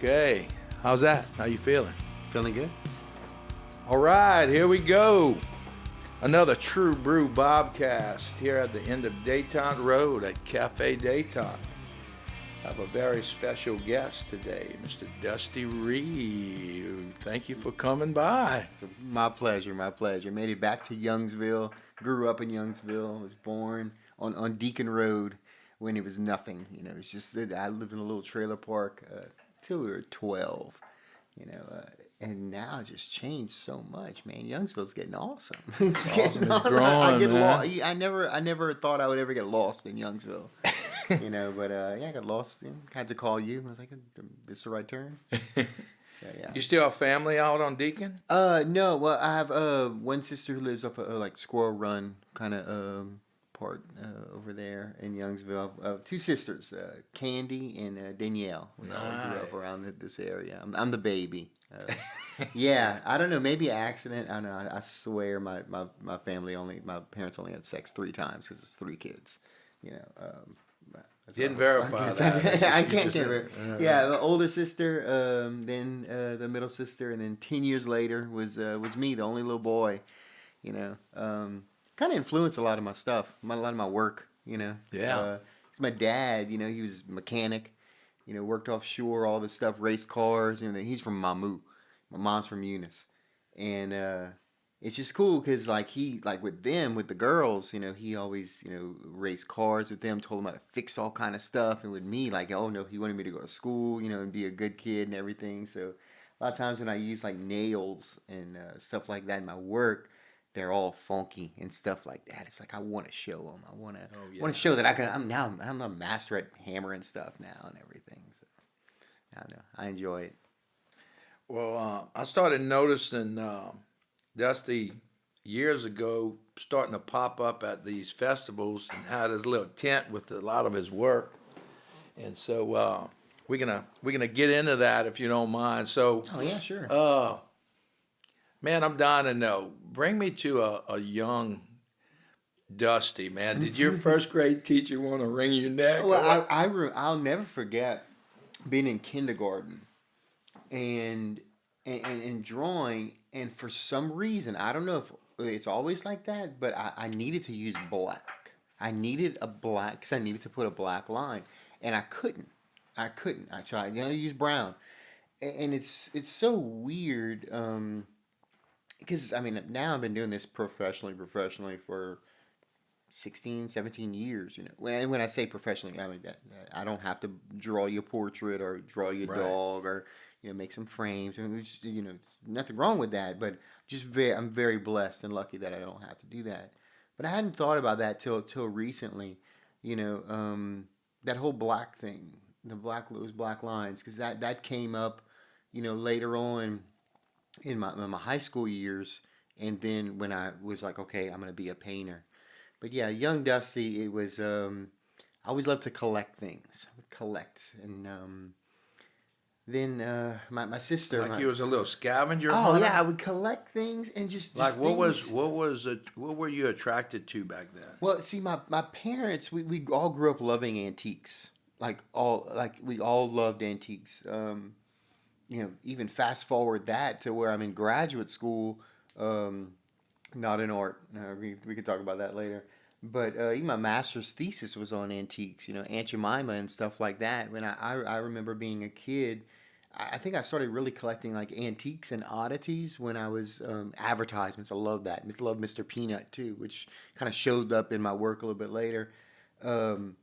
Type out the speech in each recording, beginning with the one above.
Okay. How's that? How you feeling? Feeling good? All right, here we go. Another true Brew Bobcast here at the end of Dayton Road at Cafe Dayton. I have a very special guest today, Mr. Dusty Reed. Thank you for coming by. My pleasure, my pleasure. Made it back to Youngsville. Grew up in Youngsville. Was born on Deacon Road when it was nothing. You know, it's just that I lived in a little trailer park till we were 12. You know, and now it's just changed so much, man. Youngsville's getting awesome. It's getting awesome. Growing, I get lost. I never thought I would ever get lost in Youngsville. You know, but yeah, I got lost. You know, had to call you. I was like, "This is the right turn." So yeah. You still have family out on Deacon? No. Well, I have one sister who lives up like Squirrel Run kind of part over there in Youngsville. Two sisters, Candy and Danielle. We all grew up around this area. I'm the baby. Yeah, I don't know. Maybe accident. I don't know. I swear, my parents only had sex 3 times because it's 3 kids. You know. Didn't verify that. I can't verify. Yeah, the older sister, then the middle sister, and then 10 years later was me, the only little boy. You know, kind of influenced a lot of my stuff, a lot of my work. You know. Yeah. 'Cause my dad, you know, he was a mechanic. You know, worked offshore, all this stuff, race cars. You know, he's from Mamou. My mom's from Eunice, and it's just cool because like with the girls, you know, he always, you know, raced cars with them, told them how to fix all kind of stuff, and with me, like, oh no, he wanted me to go to school, you know, and be a good kid and everything. So a lot of times when I use like nails and stuff like that in my work, they're all funky and stuff like that. It's like I want to show them. I want to show that I'm a master at hammering stuff now and everything. So I don't know. I enjoy it. Well, I started noticing Dusty years ago starting to pop up at these festivals and had his little tent with a lot of his work. And so we're gonna get into that if you don't mind. So Oh yeah, sure. man, I'm dying to know. Bring me to a young Dusty, man. Did your first grade teacher want to wring your neck? Well, I'll never forget being in kindergarten and drawing, and for some reason, I don't know if it's always like that, but I needed to use black. I needed a black because I needed to put a black line, and I couldn't. I tried, you know, use brown, and it's so weird. Because I mean, now I've been doing this professionally for 16, 17 years, you know. When I say professionally, I mean that I don't have to draw your portrait or draw your Right. dog or, you know, make some frames. I mean, you know, nothing wrong with that, but I'm very blessed and lucky that I don't have to do that. But I hadn't thought about that till recently, you know, that whole black thing, those black lines, because that came up, you know, later on in my high school years, and then when I was like, okay, I'm gonna be a painter. But yeah, young Dusty, it was. I always loved to collect things. I would collect, and then my sister. Like you was a little scavenger Oh hunter? yeah, I would collect things and just Like what things. what were you attracted to back then? Well, see, my parents, we all grew up loving antiques. We all loved antiques. You know, even fast forward that to where I'm in graduate school. Not in art. We could talk about that later. But even my master's thesis was on antiques, you know, Aunt Jemima and stuff like that. When I remember being a kid, I think I started really collecting like antiques and oddities when I was advertisements. I love that. I love Mr. Peanut too, which kind of showed up in my work a little bit later. Um,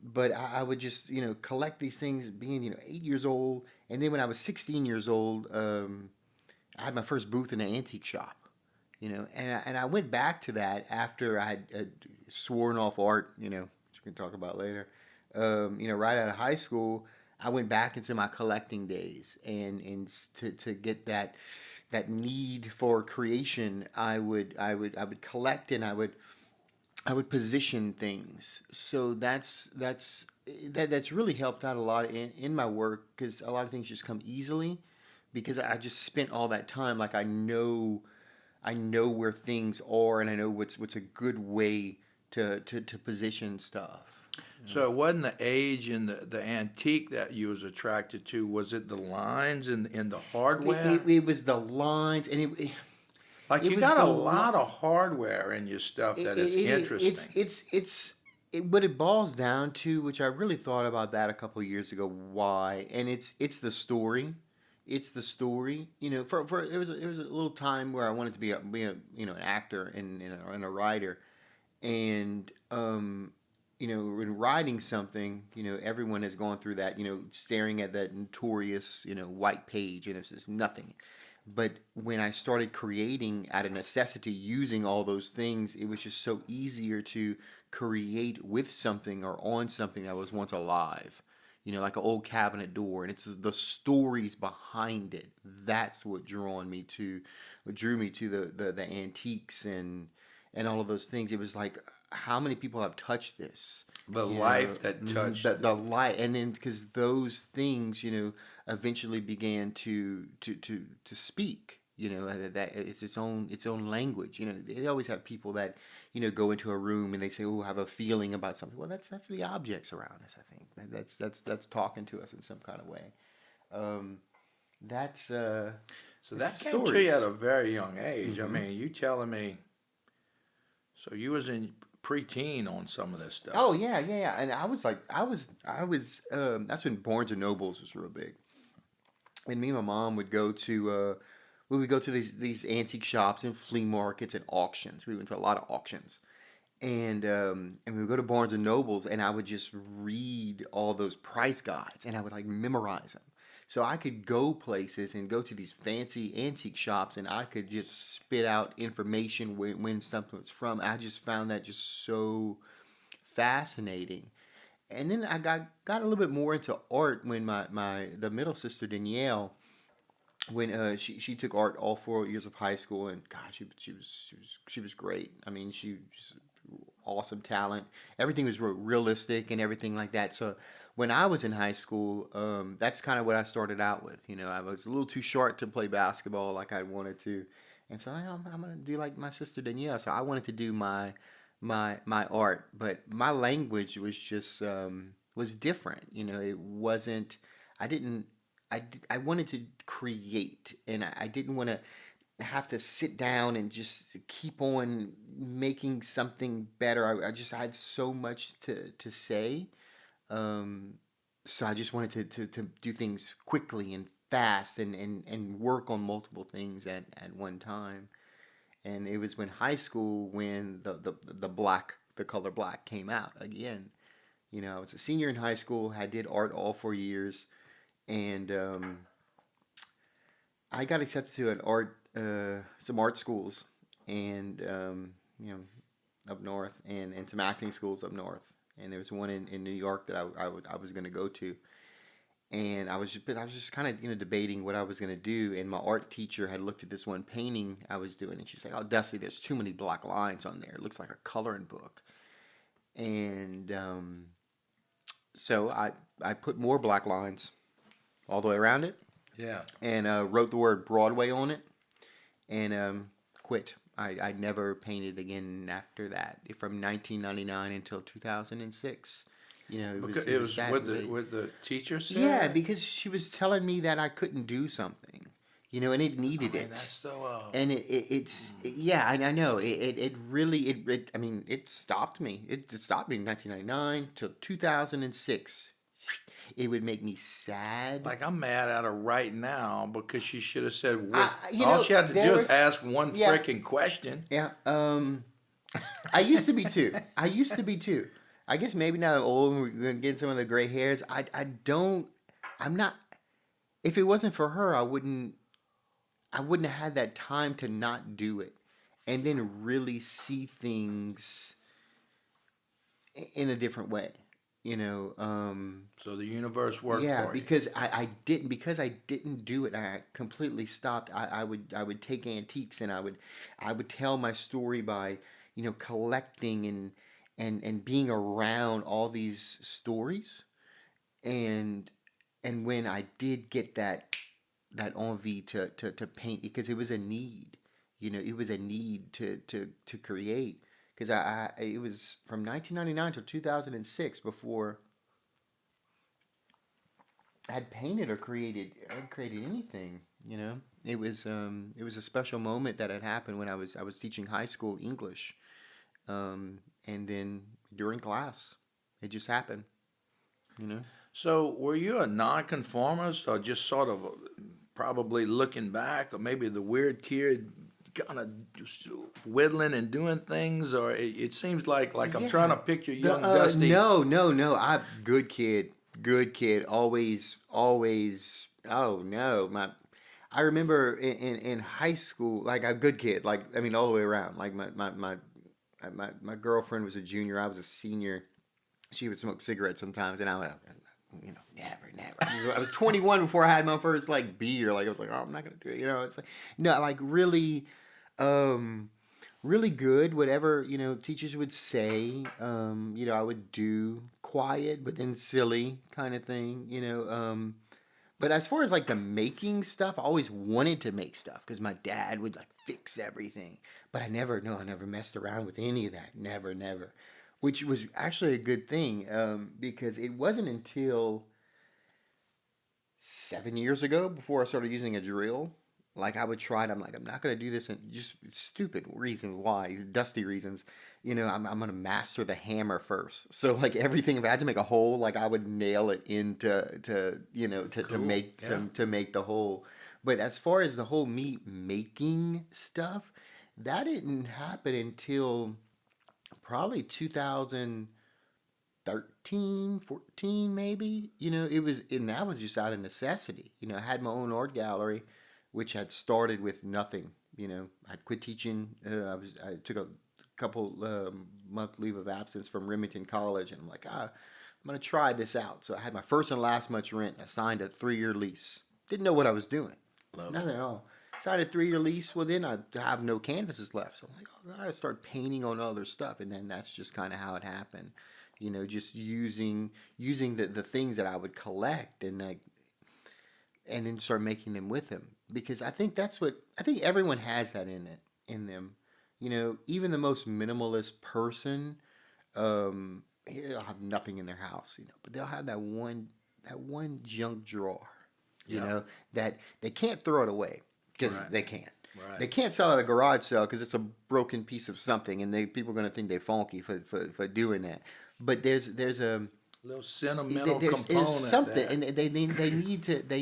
but I would just, you know, collect these things being, you know, 8 years old. And then when I was 16 years old, I had my first booth in an antique shop. You know, and I went back to that after I had sworn off art, you know, which we can talk about later. You know, right out of high school, I went back into my collecting days, and to get that need for creation, I would collect, and I would position things. So that's really helped out a lot in my work, because a lot of things just come easily because I just spent all that time. Like I know where things are, and I know what's a good way to position stuff. So it wasn't the age and the antique that you was attracted to. Was it the lines and the hardware? It was the lines, and Like it you was got the a lot of hardware in your stuff that is interesting. what it boils down to, which I really thought about that a couple of years ago. Why? And it's the story. It's the story. For it was a little time where I wanted to be a an actor and a writer, and in writing something, everyone has gone through that, staring at that notorious, white page, and it's just nothing. But when I started creating out of necessity, using all those things, it was just so easier to create with something or on something that was once alive. Like an old cabinet door, and it's the stories behind it. That's what drew me to the antiques and all of those things. It was like, how many people have touched this? The life that touched The it. light, and then because those things, eventually began to speak. That it's its own language. They always have people that go into a room and they say, "Oh, I have a feeling about something." Well, that's the objects around us. I think that's talking to us in some kind of way. Um, that's So it's that the came to you at stories. a very young age. I Hmm. mean, you telling me, so you was in preteen on some of this stuff. Oh yeah, yeah, yeah. And I was like, I was. That's when Barnes and Nobles was real big. And me and my mom would go to we would go to these antique shops and flea markets and auctions. We went to a lot of auctions, and we would go to Barnes and Nobles, and I would just read all those price guides, and I would like memorize them. So I could go places and go to these fancy antique shops, and I could just spit out information when something was from. I just found that just so fascinating. And then I got a little bit more into art when my the middle sister Danielle, when she took art all 4 years of high school, and gosh, she was great. I mean, she was awesome talent. Everything was realistic and everything like that. So when I was in high school, that's kind of what I started out with. I was a little too short to play basketball like I wanted to, and so I'm gonna do like my sister Danielle. So I wanted to do my art, but my language was different. It wasn't. I didn't. I wanted to create, and I didn't want to have to sit down and just keep on making something better. I had so much to say. Um, so I just wanted to do things quickly and fast and work on multiple things at one time. And it was when high school when the color black came out again. I was a senior in high school. I did art all 4 years, and I got accepted to some art schools, and up north, and some acting schools up north. And there was one in New York that I was going to go to, and I was just kind of debating what I was going to do. And my art teacher had looked at this one painting I was doing, and she's like, "Oh, Dusty, there's too many black lines on there. It looks like a coloring book." And so I put more black lines all the way around it, Yeah. and wrote the word Broadway on it, and quit. I never painted again after that. From 1999 until 2006. Because It it was was that with late. the teacher Yeah, said. because she was telling me that I couldn't do something, and it I needed mean, that's it. so. And yeah, I know it really I mean it stopped me. It stopped me in 1999 till 2006. It would make me sad. Like I'm mad at her right now because she should have said what. I All she had to there do is was ask one yeah, freaking question. yeah. I used to be too. I used to be too. I guess maybe now I'm old and we're gonna get some of the gray hairs. I don't. I'm not. If it wasn't for her, I wouldn't have had that time to not do it, and then really see things in a different way. You know. So the universe worked Yeah, for you. because I didn't do it. I completely stopped. I would take antiques, and I would tell my story by collecting and being around all these stories, and when I did get that envie to paint, because it was a need. It was a need to create, because it was from 1999 to 2006 before I had painted or created anything. It was a special moment that had happened when I was teaching high school English, and then during class, it just happened. You know. So, were you a nonconformist, or just sort of probably looking back, or maybe the weird kid, kind of just whittling and doing things, or it seems like I'm trying Yeah. to picture The young Dusty. no, no, no. I good kid. Good kid. Always, always. Oh no. I remember in high school, like a good kid, like I mean all the way around. Like my girlfriend was a junior, I was a senior. She would smoke cigarettes sometimes, and I would, never, never. I was 21 before I had my first like beer. Like I was like, oh, I'm not gonna do it. It's like no, like really, um, really good. Whatever teachers would say, I would do quiet, but then silly kind of thing. But as far as like the making stuff, I always wanted to make stuff because my dad would like fix everything. But I never messed around with any of that. Never, never. Which was actually a good thing because it wasn't until 7 years ago before I started using a drill. Like I would try it. I'm like, I'm not gonna do this, and just stupid reasons why, dusty reasons. I'm gonna master the hammer first. So like everything, if I had to make a hole, like I would nail it into to Cool. make Yeah. to make the hole. But as far as the whole meat making stuff, that didn't happen until probably 2013, 14 maybe. And that was just out of necessity. I had my own art gallery, which had started with nothing. I'd quit teaching. I took a couple month leave of absence from Remington College, and I'm like, I'm gonna try this out. So I had my first and last month's rent. I signed a 3-year lease. Didn't know what I was doing. Love it. Nothing at all. Signed a 3-year lease. Well, then I have no canvases left. So I'm like, oh, I gotta start painting on other stuff, and then that's just kind of how it happened. Just using the things that I would collect and then start making them with him because I think everyone has that in them. Even the most minimalist person, they'll have nothing in their house, but they'll have that one junk drawer, you Yeah. know, that they can't throw it away because Right. they can't. Right. They can't sell at a garage sale because it's a broken piece of something, and people are going to think they're funky for doing that. But there's a Little sentimental there's component something, that. and they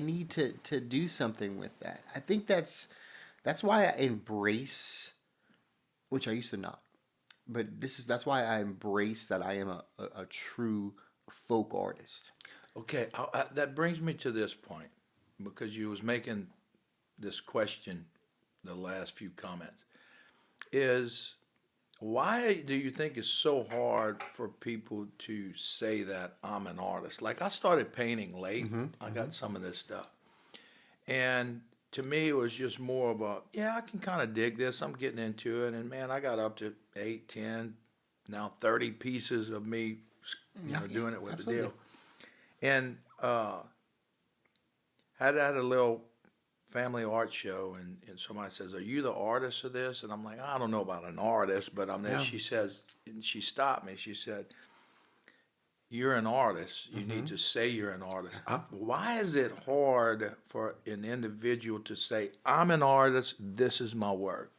need to do something with that. I think that's why I embrace, which I used to not, but that's why I embrace that I am a true folk artist. Okay, that brings me to this point because you was making this question, the last few comments, is why do you think it's so hard for people to say that I'm an artist? Like I started painting late. Mm-hmm. I Mm-hmm. got some of this stuff. And to me, it was just more of a, yeah, I can kind of dig this. I'm getting into it. And man, I got up to 8, 10, now 30 pieces of me, Yeah, yeah, doing it with the absolutely. deal. And had a little family art show, and somebody says, "Are you the artist of this?" And I'm like, I don't know about an artist, but I'm there. Yeah. She says, and she stopped me. She said, "You're an artist. You Mm-hmm. need to say you're an artist." Uh-huh. Why is it hard for an individual to say, "I'm an artist. This is my work"?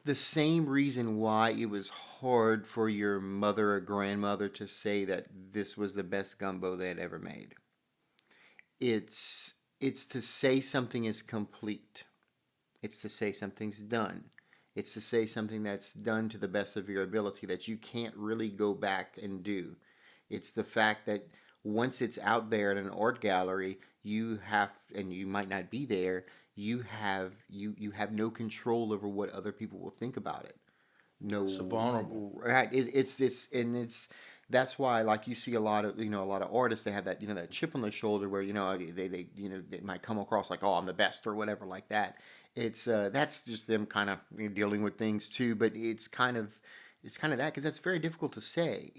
The same reason why it was hard for your mother or grandmother to say that this was the best gumbo they had ever made. It's to say something is complete. It's to say something's done. It's to say something that's done to the best of your ability that you can't really go back and do. It's the fact that once it's out there in an art gallery, you have, and you might not be there, you have no control over what other people will think about it. So No, vulnerable. right? It's that's why like you see a lot of artists, they have that that chip on their shoulder where they might come across like, oh, I'm the best or whatever like that. It's that's just them kind of dealing with things too, but it's kind of that because that's very difficult to say,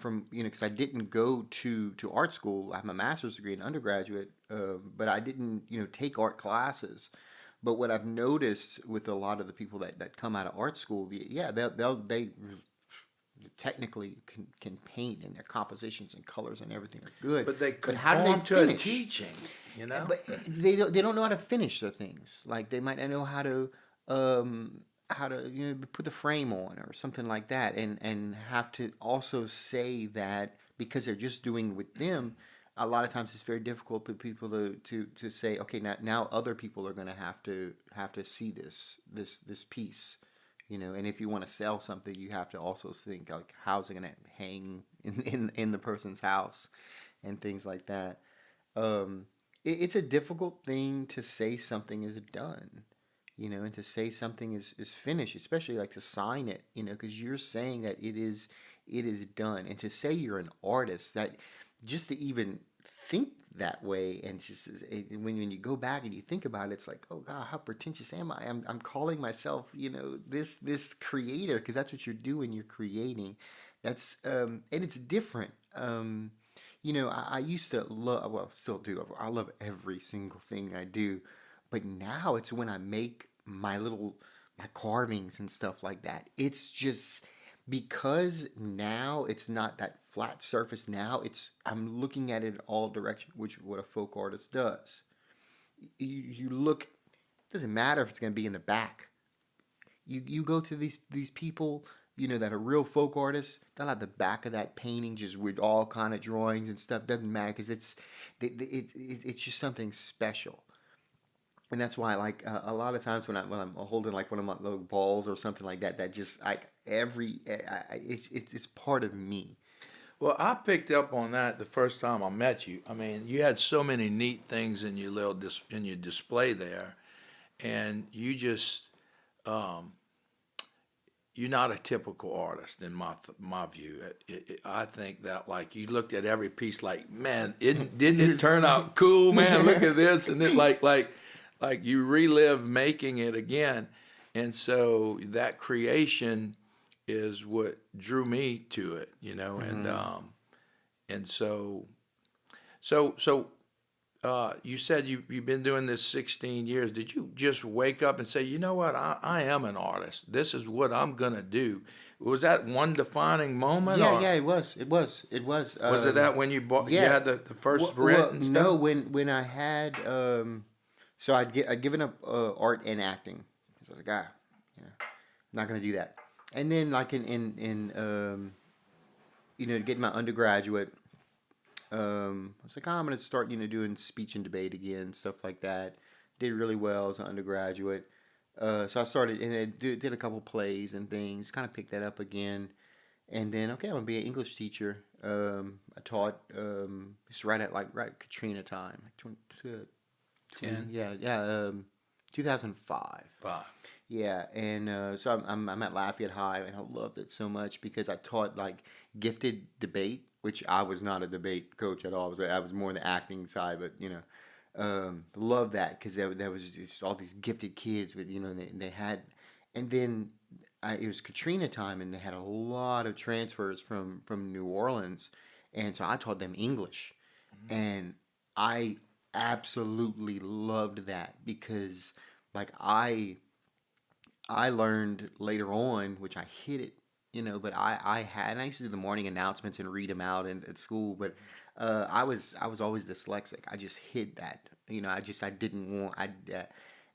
from because I didn't go to art school. I have my master's degree in undergraduate, but I didn't take art classes. But what I've noticed with a lot of the people that come out of art school, yeah, they technically can paint, and their compositions and colors and everything are good. But they But how do they conform to a finish? teaching, you know? But they don't know how to finish the things. Like they might not know how to put the frame on or something like that, and have to also say that because they're just doing with them. A lot of times it's very difficult for people to say, okay, now other people are going to have to see this piece, and if you want to sell something, you have to also think like, how's it going to hang in the person's house and things like that. It's a difficult thing to say something is done, and to say something is finished, especially like to sign it, because you're saying that it is done, and to say you're an artist, that just to even think that way, and just when you go back and you think about it, it's like, oh God, how pretentious am I? I'm calling myself, this creator, because that's what you're doing. You're creating. That's and it's different. I used to love, well, still do. I love every single thing I do, but now it's when I make my carvings and stuff like that. It's just because now it's not that flat surface. Now I'm looking at it in all directions, which is what a folk artist does. You look. It doesn't matter if it's going to be in the back. You go to these people, that are real folk artists. They'll have the back of that painting just with all kind of drawings and stuff. Doesn't matter, because it's just something special. And that's why, like, a lot of times when I'm holding like one of my little balls or something like that, that just like it's part of me. Well, I picked up on that the first time I met you. I mean, you had so many neat things in your in your display there, and um, you're not a typical artist in my view. I think that, like, you looked at every piece like, man, didn't it turn out cool, man? Look at this, and it like you relive making it again, and so that creation is what drew me to it, Mm-hmm. and so you said you've been doing this 16 years. Did you just wake up and say, you know what, I am an artist. This is what I'm gonna do? Was that one defining moment, Yeah, or yeah, it was. was it that when you Yeah. had the first rent Well, and no, stuff? when I had so I'd given up art and acting. So I was like, not gonna do that. And then like in getting my undergraduate, I was like, I'm gonna start doing speech and debate again, stuff like that. Did really well as an undergraduate. So I started and I did a couple plays and things. Kind of picked that up again. And then, okay, I'm gonna be an English teacher. I taught it's right Katrina time, like 20, 10, yeah, yeah, 2005. 5. Yeah, and so I'm at Lafayette High, and I loved it so much because I taught like gifted debate, which I was not a debate coach at all. I was more on the acting side, but love that because there was just all these gifted kids with they had, and then it was Katrina time, and they had a lot of transfers from New Orleans, and so I taught them English, and I absolutely loved that because like I learned later on, which I hid it, but I used to do the morning announcements and read them out at school, but I was always dyslexic. I just hid that, I didn't want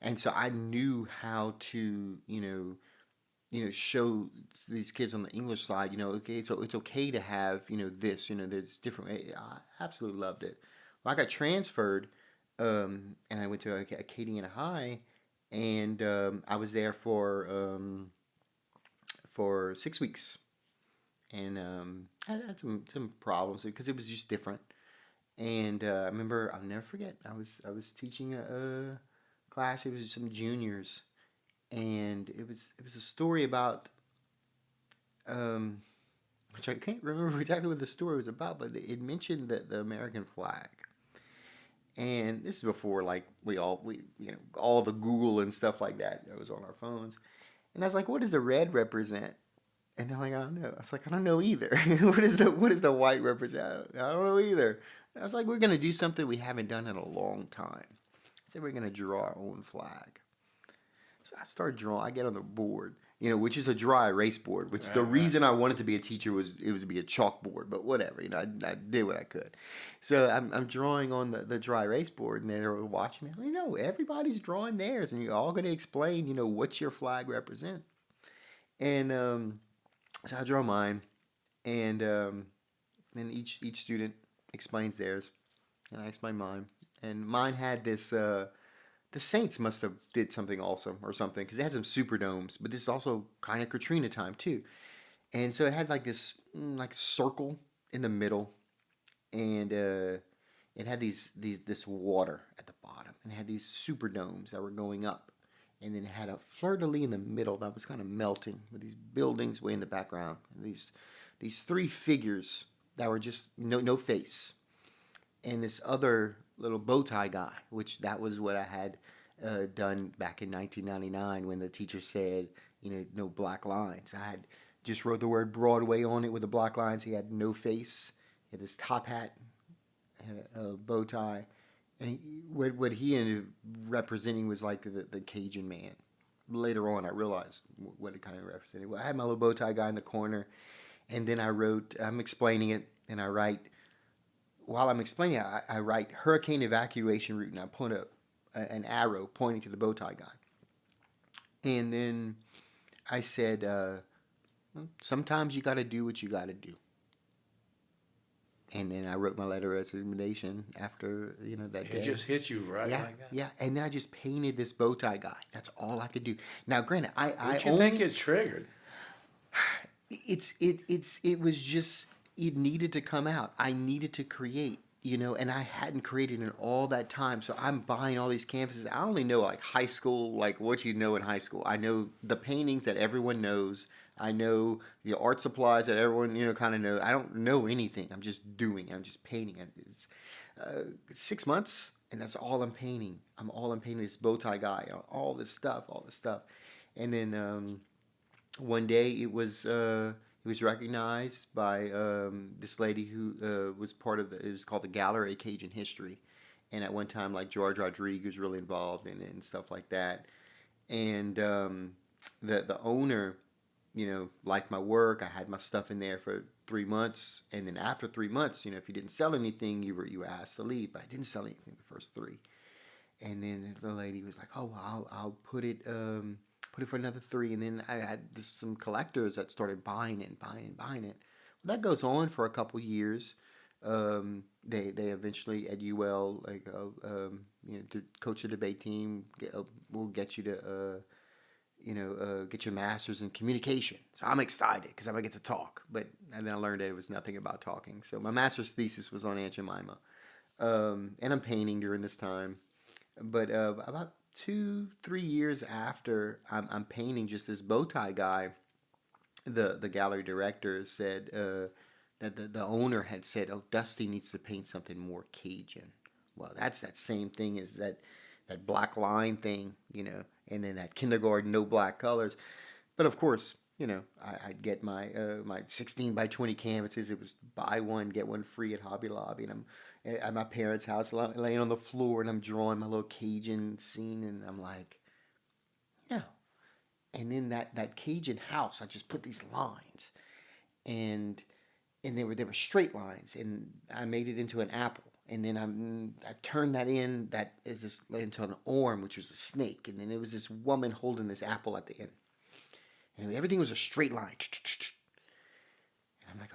and so I knew how to show these kids on the English side, okay, so it's okay to have this, there's different. I absolutely loved it. Well, I got transferred, and I went to Acadiana High, and I was there for 6 weeks, and I had some problems because it was just different. And I remember I'll never forget. I was teaching a class. It was some juniors, and it was a story about which I can't remember exactly what the story was about, but it mentioned the American flag. And this is before like we all the Google and stuff like that was on our phones. And I was like, what does the red represent? And they're like, I don't know. I was like, I don't know either. What does the white represent? I don't know either. I was like, we're gonna do something we haven't done in a long time. So we're gonna draw our own flag. So I started drawing. I get on the board, which is a dry erase board. Which the Right, right. reason I wanted to be a teacher was it was to be a chalkboard. But whatever, I did what I could. So I'm drawing on the dry erase board, and they're watching me. Everybody's drawing theirs, and you're all going to explain, what your flag represent. And so I draw mine, and then each student explains theirs, and I explain mine. And mine had this. The Saints must have did something also or something because it had some super domes, but this is also kind of Katrina time too. And so it had like this like circle in the middle, and it had this water at the bottom, and it had these super domes that were going up, and then it had a fleur de lis in the middle that was kind of melting with these buildings way in the background, and these three figures that were just no face, and this other little bow tie guy, which that was what I had done back in 1999 when the teacher said, no black lines. I had just wrote the word Broadway on it with the black lines. He had no face. He had his top hat, had a bow tie, and what he ended up representing was like the Cajun man. Later on, I realized what it kind of represented. Well, I had my little bow tie guy in the corner, and then I'm explaining it, and I write while I'm explaining it, I write hurricane evacuation route, and I point an arrow pointing to the bow tie guy. And then I said, sometimes you got to do what you got to do. And then I wrote my letter of resignation after that day. It just hit you right Yeah, like that. yeah. And then I just painted this bow tie guy. That's all I could do. Now, granted, What you think it triggered? It was just it needed to come out. I needed to create, and I hadn't created in all that time. So I'm buying all these canvases. I only know like high school, like what you know in high school. I know the paintings that everyone knows. I know the art supplies that everyone kind of knows. I don't know anything. I'm just doing. I'm just painting. It's 6 months, and that's all I'm painting. I'm painting this bow tie guy, all this stuff, and then one day it was recognized by this lady who was part of it was called the Gallery of Cajun History, and at one time like George Rodriguez was really involved in it and stuff like that, and the owner liked my work. I had my stuff in there for 3 months, and then after 3 months, if you didn't sell anything, you were asked to leave. But I didn't sell anything the first three, and then the lady was like, "Oh, well, I'll put it for another 3." And then I had some collectors that started buying it and buying it. Well, that goes on for a couple years. They eventually at UL to coach a debate team will get you to get your master's in communication. So I'm excited because I'm gonna get to talk. And then I learned that it was nothing about talking. So my master's thesis was on Aunt Jemima, and I'm painting during this time. But about 2-3 years after I'm painting just this bow tie guy, the gallery director said that the owner had said, "Oh, Dusty needs to paint something more Cajun." Well, that's that same thing as that black line thing, and then that kindergarten no black colors. But of course, I'd get my 16 by 20 canvases. It was buy one get one free at Hobby Lobby, and I'm at my parents' house laying on the floor, and I'm drawing my little Cajun scene, and I'm like, no. And then that Cajun house, I just put these lines, and they were straight lines, and I made it into an apple. And then I turned that into an orm, which was a snake. And then there was this woman holding this apple at the end. And everything was a straight line. And I'm like,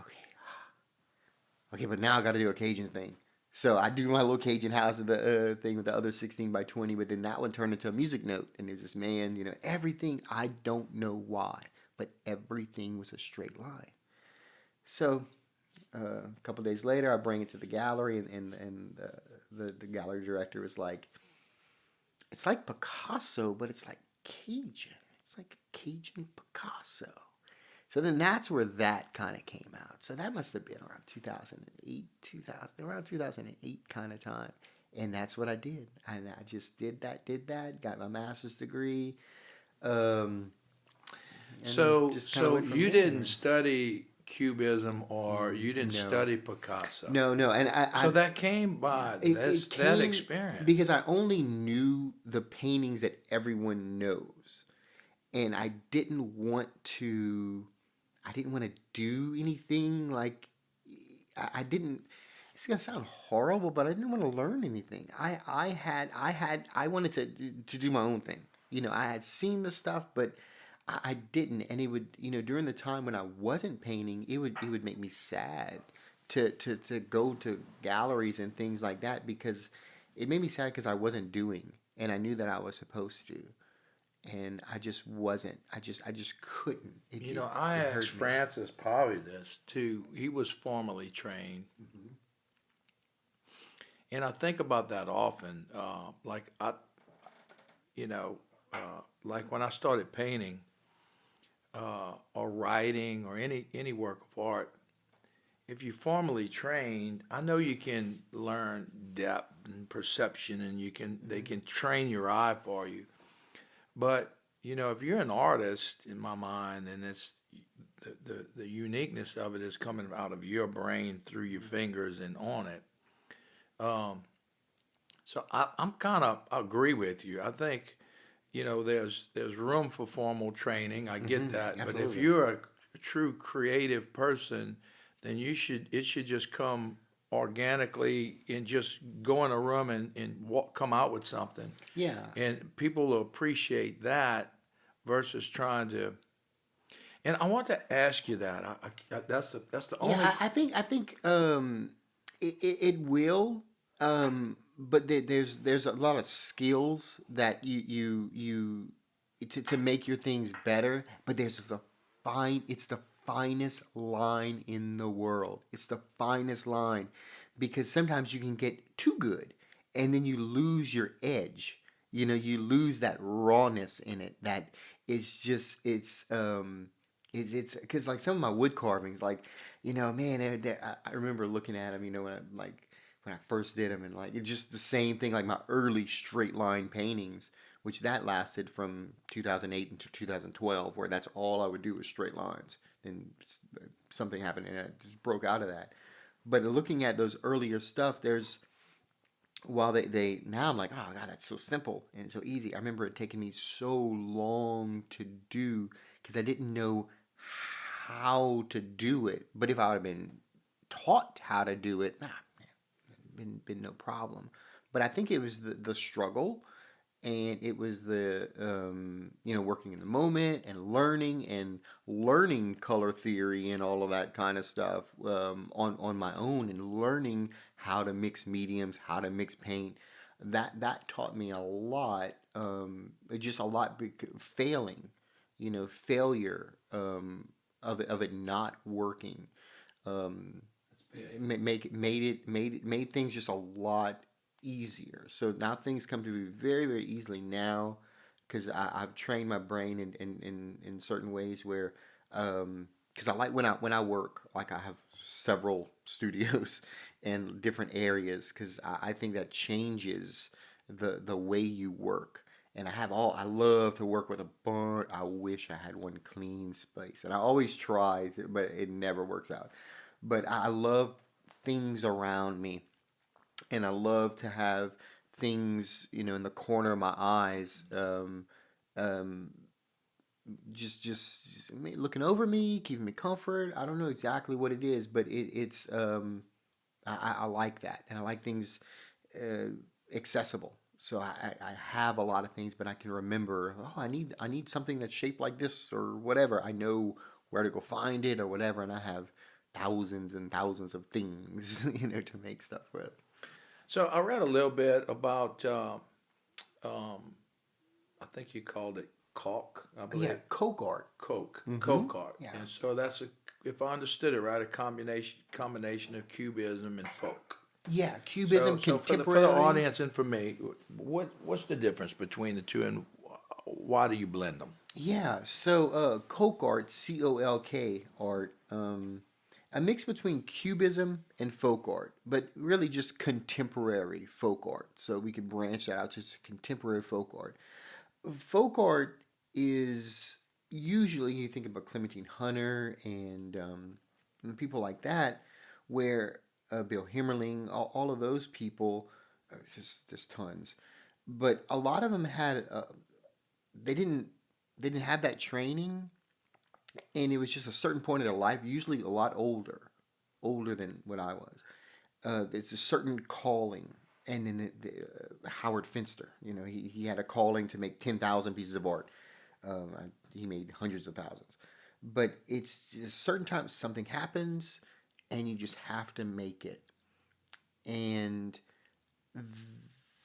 okay, but now I got to do a Cajun thing. So I do my little Cajun house thing with the other 16 by 20, but then that one turned into a music note. And there's this man, everything, I don't know why, but everything was a straight line. So a couple days later, I bring it to the gallery, and the gallery director was like, "It's like Picasso, but it's like Cajun. It's like Cajun Picasso." So then that's where that kind of came out. So that must have been around 2008 kind of time, and that's what I did. And I just did that, got my master's degree. So you didn't study cubism, or you didn't No, study Picasso. no, and So that came by it that came experience. because I only knew the paintings that everyone knows, and I didn't want to do anything like I didn't. It's gonna sound horrible, but I didn't want to learn anything. I wanted to do my own thing. I had seen the stuff, but I didn't, and it would during the time when I wasn't painting, it would make me sad to go to galleries and things like that because it made me sad because I wasn't doing, and I knew that I was supposed to, and I just wasn't. I just couldn't. I It asked hurt me. Francis Polly this too. He was formally trained, and I think about that often. You know, like when I started painting or writing or any work of art, if you formally trained, I know you can learn depth and perception, and they can train your eye for you. But if you're an artist, in my mind, then it's the uniqueness of it is coming out of your brain through your fingers and on it. Um, so I'm kind of agree with you. I think there's room for formal training. I get that, but if Absolutely. you're a true creative person, then it should just come organically and just go in a room and come out with something, Yeah. and people will appreciate that versus trying to. And I want to ask you that. That's the Yeah, only. I think it will, but there's a lot of skills that to make your things better. But there's just a it's the finest line in the world. It's the finest line because sometimes you can get too good, and then you lose your edge. You lose that rawness in it. That it's just it's because like some of my wood carvings, like man, I remember looking at them, when I first did them, and like it's just the same thing, like my early straight line paintings, which that lasted from 2008 into 2012, where that's all I would do was straight lines. Then something happened, and I just broke out of that. But looking at those earlier stuff, there's while they now I'm like, oh god, that's so simple and so easy. I remember it taking me so long to do because I didn't know how to do it. But if I would have been taught how to do it, nah, been no problem. But I think it was the struggle, and it was the working in the moment and learning color theory and all of that kind of stuff on my own, and learning how to mix mediums, how to mix paint. That taught me a lot. Just a lot. Failing, failure of it not working. Um, made things just a lot easier. So now things come to me very, very easily now because I've trained my brain in certain ways where because I like when I work, like I have several studios and different areas because I think that changes the way you work. And I love to work with a bunch. I wish I had one clean space, and I always try, but it never works out. But I love things around me, and I love to have things, in the corner of my eyes, um, just looking over me, keeping me comfort. I don't know exactly what it is, but it's I like that, and I like things uh, accessible. So I have a lot of things, but I can remember. Oh, I need something that's shaped like this or whatever. I know where to go find it or whatever, and I have thousands and thousands of things to make stuff with. So I read a little bit about. Um, I think you called it Colk, I Yeah, believe. Coke art. Mm-hmm. Coke art, Yeah. and so that's if I understood it right, a combination of cubism and folk. Yeah, So cubism, for the contemporary. audience and for me, what's the difference between the two, and why do you blend them? Yeah, so Coke art, Colk art, a mix between cubism and folk art, but really just contemporary folk art. So we could branch that out to contemporary folk art. Folk art is usually you think about Clementine Hunter and and people like that, where Bill Himmerling, all of those people, just tons. But a lot of them had they didn't they didn't have that training, and it was just a certain point of their life, usually a lot older than what I was. It's a certain calling. And then Howard Finster, he had a calling to make 10,000 pieces of art. He made hundreds of thousands. But it's just certain times something happens and you just have to make it. And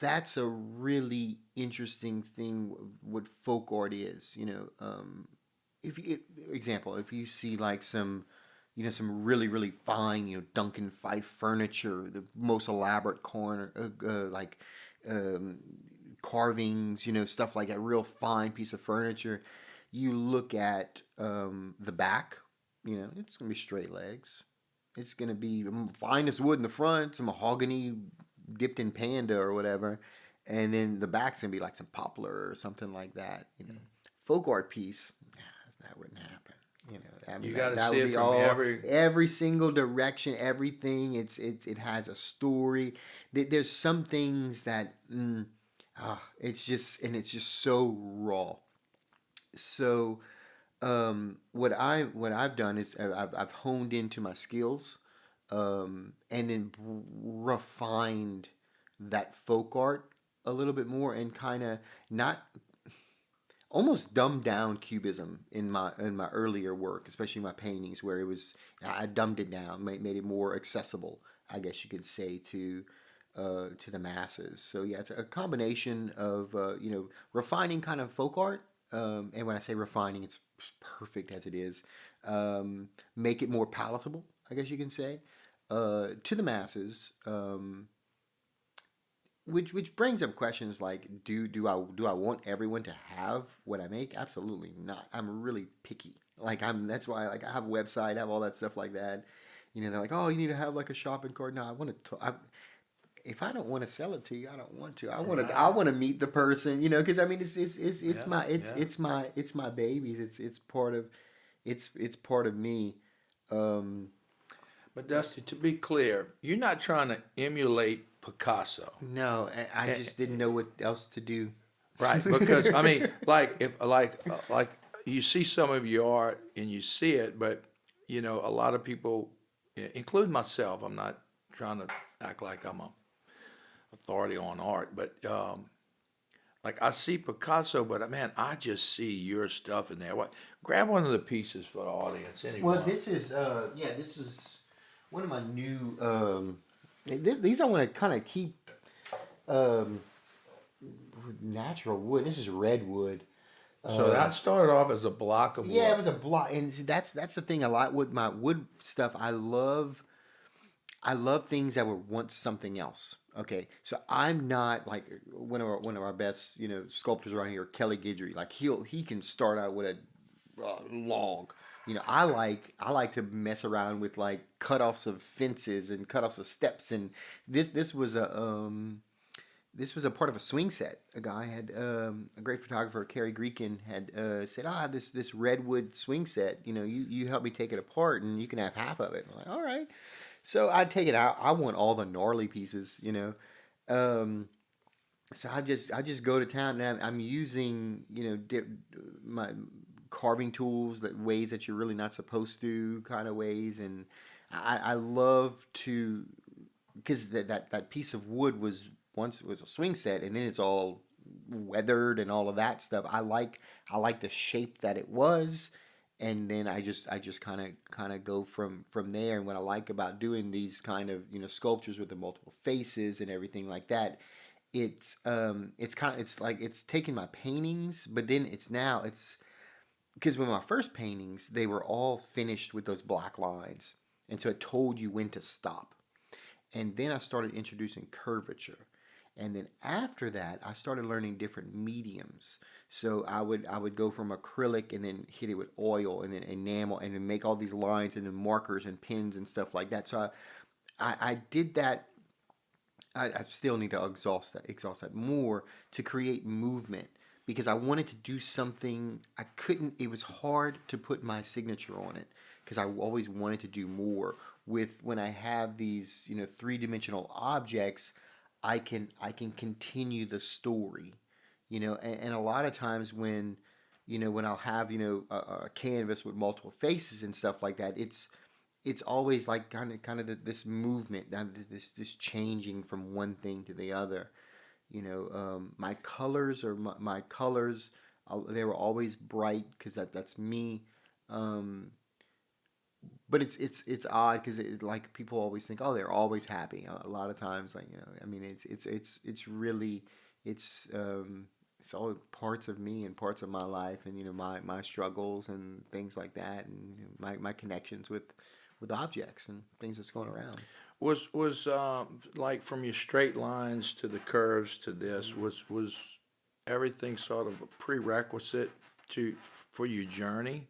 that's a really interesting thing what folk art is. If you, example, if you see like some really really fine Duncan Fife furniture, the most elaborate like um, carvings, stuff like that, real fine piece of furniture. You look at the back, it's gonna be straight legs. It's gonna be finest wood in the front, some mahogany dipped in panda or whatever, and then the back's gonna be like some poplar or something like that. Folk art piece, that wouldn't happen. I mean, You got to that see would it be from every single direction, everything. It has a story. There's some things that it's just so raw. So what I've done is I've honed into my skills, and then refined that folk art a little bit more, and kind of not almost dumbed down cubism in my earlier work, especially my paintings, where I dumbed it down, made it more accessible, I guess you could say, to the masses. So yeah, it's a combination of refining kind of folk art, and when I say refining, it's perfect as it is. Make it more palatable, I guess you can say, to the masses. Which brings up questions like, do I want everyone to have what I make? Absolutely not. I'm really picky. That's why, like, I have a website, I have all that stuff like that. They're like, oh, you need to have like a shopping cart. No, I want to. If I don't want to sell it to you, I don't want to. I want to meet the person. Because I mean, it's my it's my babies. It's part of me. Um, But Dusty, to be clear, you're not trying to emulate Picasso. no, I just didn't know what else to do. Right, because I mean, like if like you see some of your art and you see it, but a lot of people, including myself, I'm not trying to act like I'm a authority on art, but like I see Picasso, but man, I just see your stuff in there. What? Grab one of the pieces for the audience, Well, anyone. this is one of my new. These I want to kind of keep um, natural wood. This is redwood. So that started off as a block of Yeah, it wood. was a block, and see, that's the thing. A lot with my wood stuff. I love things that were once something else. Okay, so I'm not like one of our best sculptors around here, Kelly Guidry. Like he can start out with a log. I like to mess around with like cutoffs of fences and cutoffs of steps, and this was a part of a swing set. A guy had a great photographer, Kerry Greekin, had said, "Ah, this redwood swing set. You help me take it apart, and you can have half of it." I'm like, "All right." So I take it out. I want all the gnarly pieces. Um, so I just go to town, and I'm using my carving tools, that ways that you're really not supposed to, kind of ways, and I love to, because that piece of wood was a swing set, and then it's all weathered and all of that stuff. I like the shape that it was, and then I just kind of go from there. And what I like about doing these kind of sculptures with the multiple faces and everything like that, it's like it's taking my paintings, but then it's because with my first paintings, they were all finished with those black lines, and so it told you when to stop. And then I started introducing curvature. And then after that, I started learning different mediums. So I would go from acrylic and then hit it with oil and then enamel and then make all these lines and then markers and pins and stuff like that. So I did that. I still need to exhaust that more to create movement, because I wanted to do something I couldn't. It was hard to put my signature on it. because I always wanted to do more. With when I have these, you know, three-dimensional objects, I can continue the story, you know, and a lot of times when, you know, when I'll have, you know, a canvas with multiple faces and stuff like that, it's always like kind of this movement, this changing from one thing to the other. You know, my colors or my colors, they were always bright because that's me. Um, but it's odd because like people always think, oh, they're always happy. A lot of times, like, you know, I mean, it's really it's it's all parts of me and parts of my life, and you know, my struggles and things like that, and you know, my connections with objects and things that's going around. Was like from your straight lines to the curves to this, was everything sort of a prerequisite to for your journey?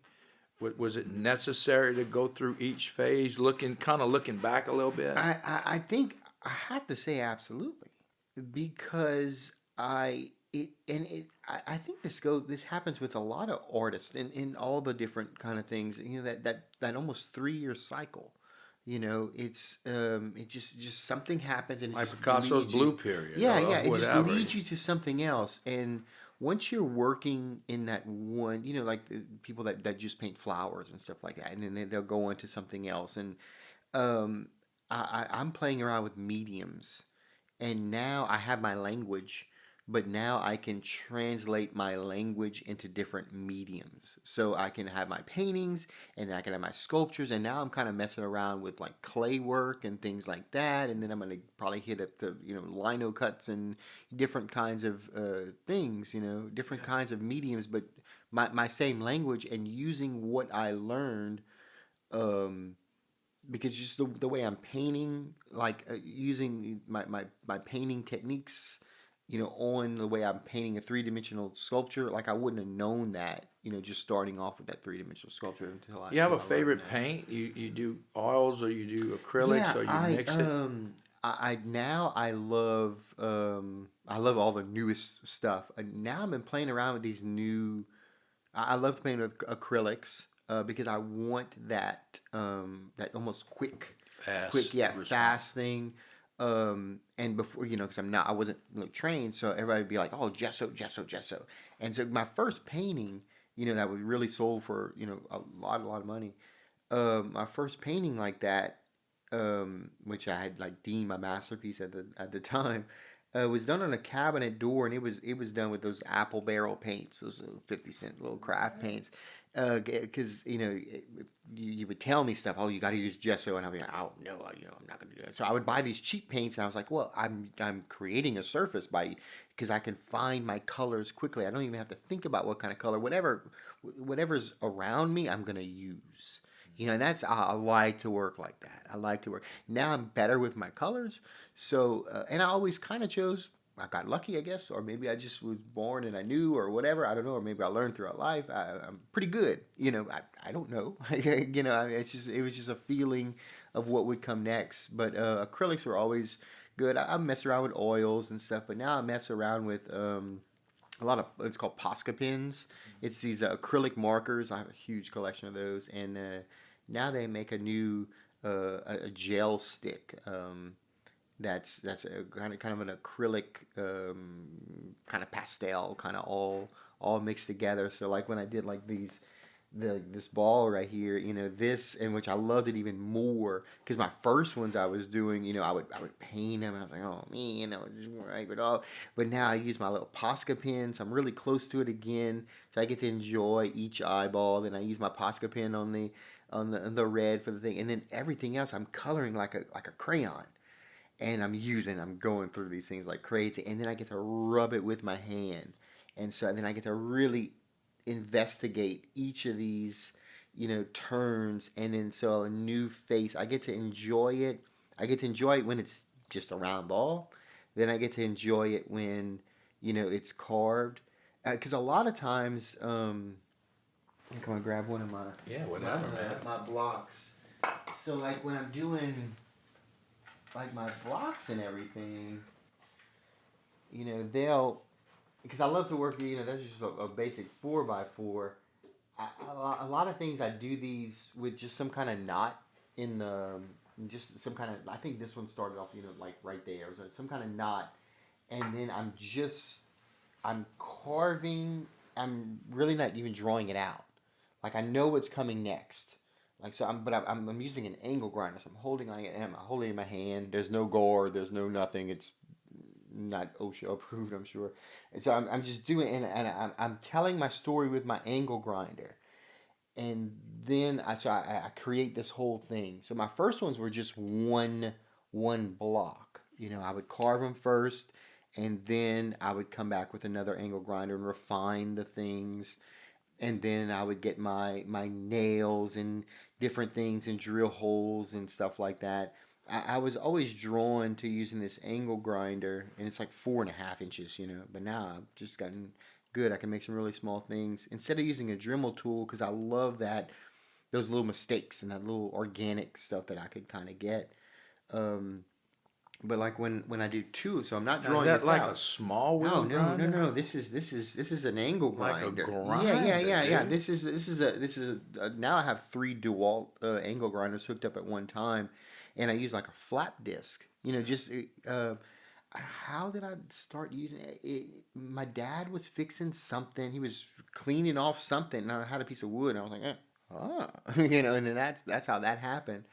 Was it necessary to go through each phase, looking back a little bit? I think I have to say absolutely, because I think this happens with a lot of artists in all the different kind of things, you know, that almost 3 year cycle. You know, it just something happens and it Like just Picasso's leads you. blue period Yeah, or yeah, it just whatever. leads you to something else. And once you're working in that one, you know, like the people that just paint flowers and stuff like that, and then they'll go on to something else. And um, I'm playing around with mediums, and now I have my language, but now I can translate my language into different mediums. So I can have my paintings, and I can have my sculptures, and now I'm kind of messing around with like clay work and things like that. And then I'm gonna probably hit up the, you know, lino cuts and different kinds of things, you know, different kinds of mediums, but my same language and using what I learned. Um, because just the way I'm painting, like using my painting techniques, you know, on the way I'm painting a three-dimensional sculpture, like I wouldn't have known that, you know, just starting off with that three-dimensional sculpture You have until a I learned favorite that. paint? You do oils or you do acrylics Yeah, or you mix it? I now I love all the newest stuff. And now I've been playing around with these new. I love to paint with acrylics because I want that almost quick, Fast yeah, response. fast thing. And before, you know, because I wasn't, you know, trained, so everybody would be like, oh, gesso, gesso, gesso. And so my first painting, you know, that was really sold for, you know, a lot of money. My first painting like that, which I had like deemed my masterpiece at the time, was done on a cabinet door, and it was done with those apple barrel paints, those 50 cent little craft paints. Because you know, you would tell me stuff. Oh, you got to use gesso, and I'd be like, oh no, you know, I'm not gonna do that. So I would buy these cheap paints, and I was like, well, I'm creating a surface by because I can find my colors quickly. I don't even have to think about what kind of color, whatever's around me, I'm gonna use. You know, and that's I like to work like that. I like to work. Now I'm better with my colors, so and I always kind of chose. I got lucky, I guess, or maybe I just was born and I knew, or whatever. I don't know, or maybe I learned throughout life. I'm pretty good, you know. I don't know, you know. It was just a feeling of what would come next. But acrylics were always good. I mess around with oils and stuff, but now I mess around with a lot of it's called Posca pens. It's these acrylic markers. I have a huge collection of those, and now they make a new a gel stick. That's a kind of an acrylic kind of pastel, kind of all mixed together. So like when I did like this ball right here, you know, this and which I loved it even more because my first ones I was doing, you know, I would paint them and I was like, oh man, you know, it's just right, but now I use my little Posca pen, so I'm really close to it again, so I get to enjoy each eyeball. Then I use my Posca pen on the red for the thing, and then everything else I'm coloring like a crayon, and I'm going through these things like crazy, and then I get to rub it with my hand, and so then I get to really investigate each of these, you know, turns, and then so a new face. I get to enjoy it. I get to enjoy it when it's just a round ball. Then I get to enjoy it when, you know, it's carved. Because a lot of times, I'm gonna grab one of Yeah, my whatever, man. my blocks. So like when I'm doing like my blocks and everything, you know, they'll because I love to work. You know, that's just a basic 4x4. A lot of things I do these with just some kind of knot in the just some kind of. I think this one started off like right there. It was like some kind of knot, and then I'm carving. I'm really not even drawing it out. Like I know what's coming next. Like so, I'm using an angle grinder. So I'm holding on it, and I'm holding it in my hand. There's no guard. There's no nothing. It's not OSHA approved, I'm sure. And so I'm just doing, I'm telling my story with my angle grinder, and then I create this whole thing. So my first ones were just one block. I would carve them first, and then I would come back with another angle grinder and refine the things, and then I would get my nails and different things and drill holes and stuff like that. I was always drawn to using this angle grinder, and it's like 4.5 inches, But now I've just gotten good. I can make some really small things instead of using a Dremel tool because I love those little mistakes and that little organic stuff that I could kind of get. Um, but like when I do two, so I'm not Now, is drawing that this like out. a small No, wheel no, no, grinder? no. This is an angle Like a grinder. Yeah, yeah, grinder, yeah, yeah. dude. This is now I have three DeWalt angle grinders hooked up at one time, and I use like a flap disc. Just how did I start using it? My dad was fixing something. He was cleaning off something, and I had a piece of wood, and I was like, and then that's how that happened.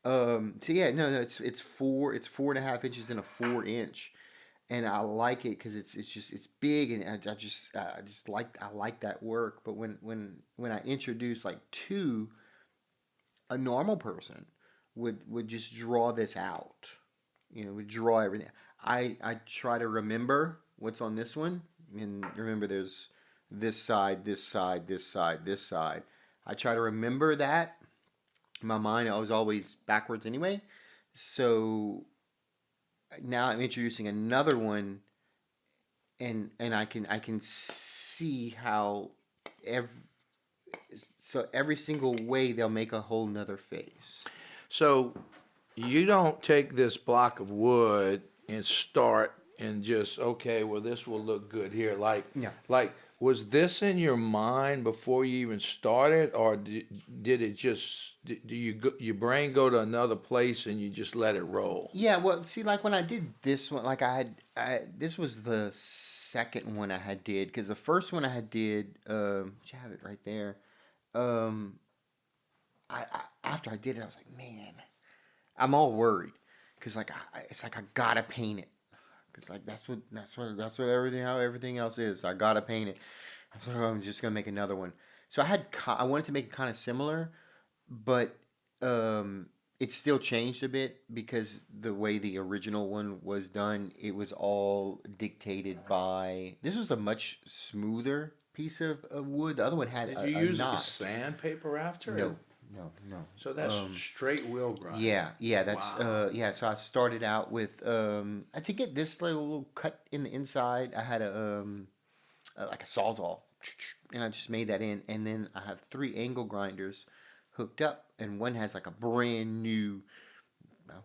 So yeah, no, it's 4.5 inches and a 4 inch, and I like it because it's big, and I like that work. But when I introduce like two, a normal person would just draw this out, would draw everything. I try to remember what's on this one, and remember there's this side, this side, this side, this side. I try to remember that. In my mind, I was always backwards anyway. So now I'm introducing another one, and I can see how every every single way they'll make a whole nother face. So you don't take this block of wood and start and just, okay, well, this will look good here. Yeah. Was this in your mind before you even started, or did it just do your brain go to another place and you just let it roll? Yeah, well, see, like when I did this one, like this was the second one I had did because the first one I had did, you have it right there. Um, after I did it, I was like, man, I'm all worried because like it's like I gotta paint it because like that's what everything how everything else is. I gotta paint it. So I'm just gonna make another one. So I wanted to make it kind of similar, but um, it still changed a bit because the way the original one was done, it was all dictated by. This was a much smoother piece of wood. The other one had Did you a use knot. sandpaper after it? No, no, no. So that's straight wheel grind. Yeah, yeah, that's Wow. yeah. So I started out with to get this little cut in the inside. I had like a sawzall, and I just made that in, and then I have three angle grinders hooked up, and one has like a brand new,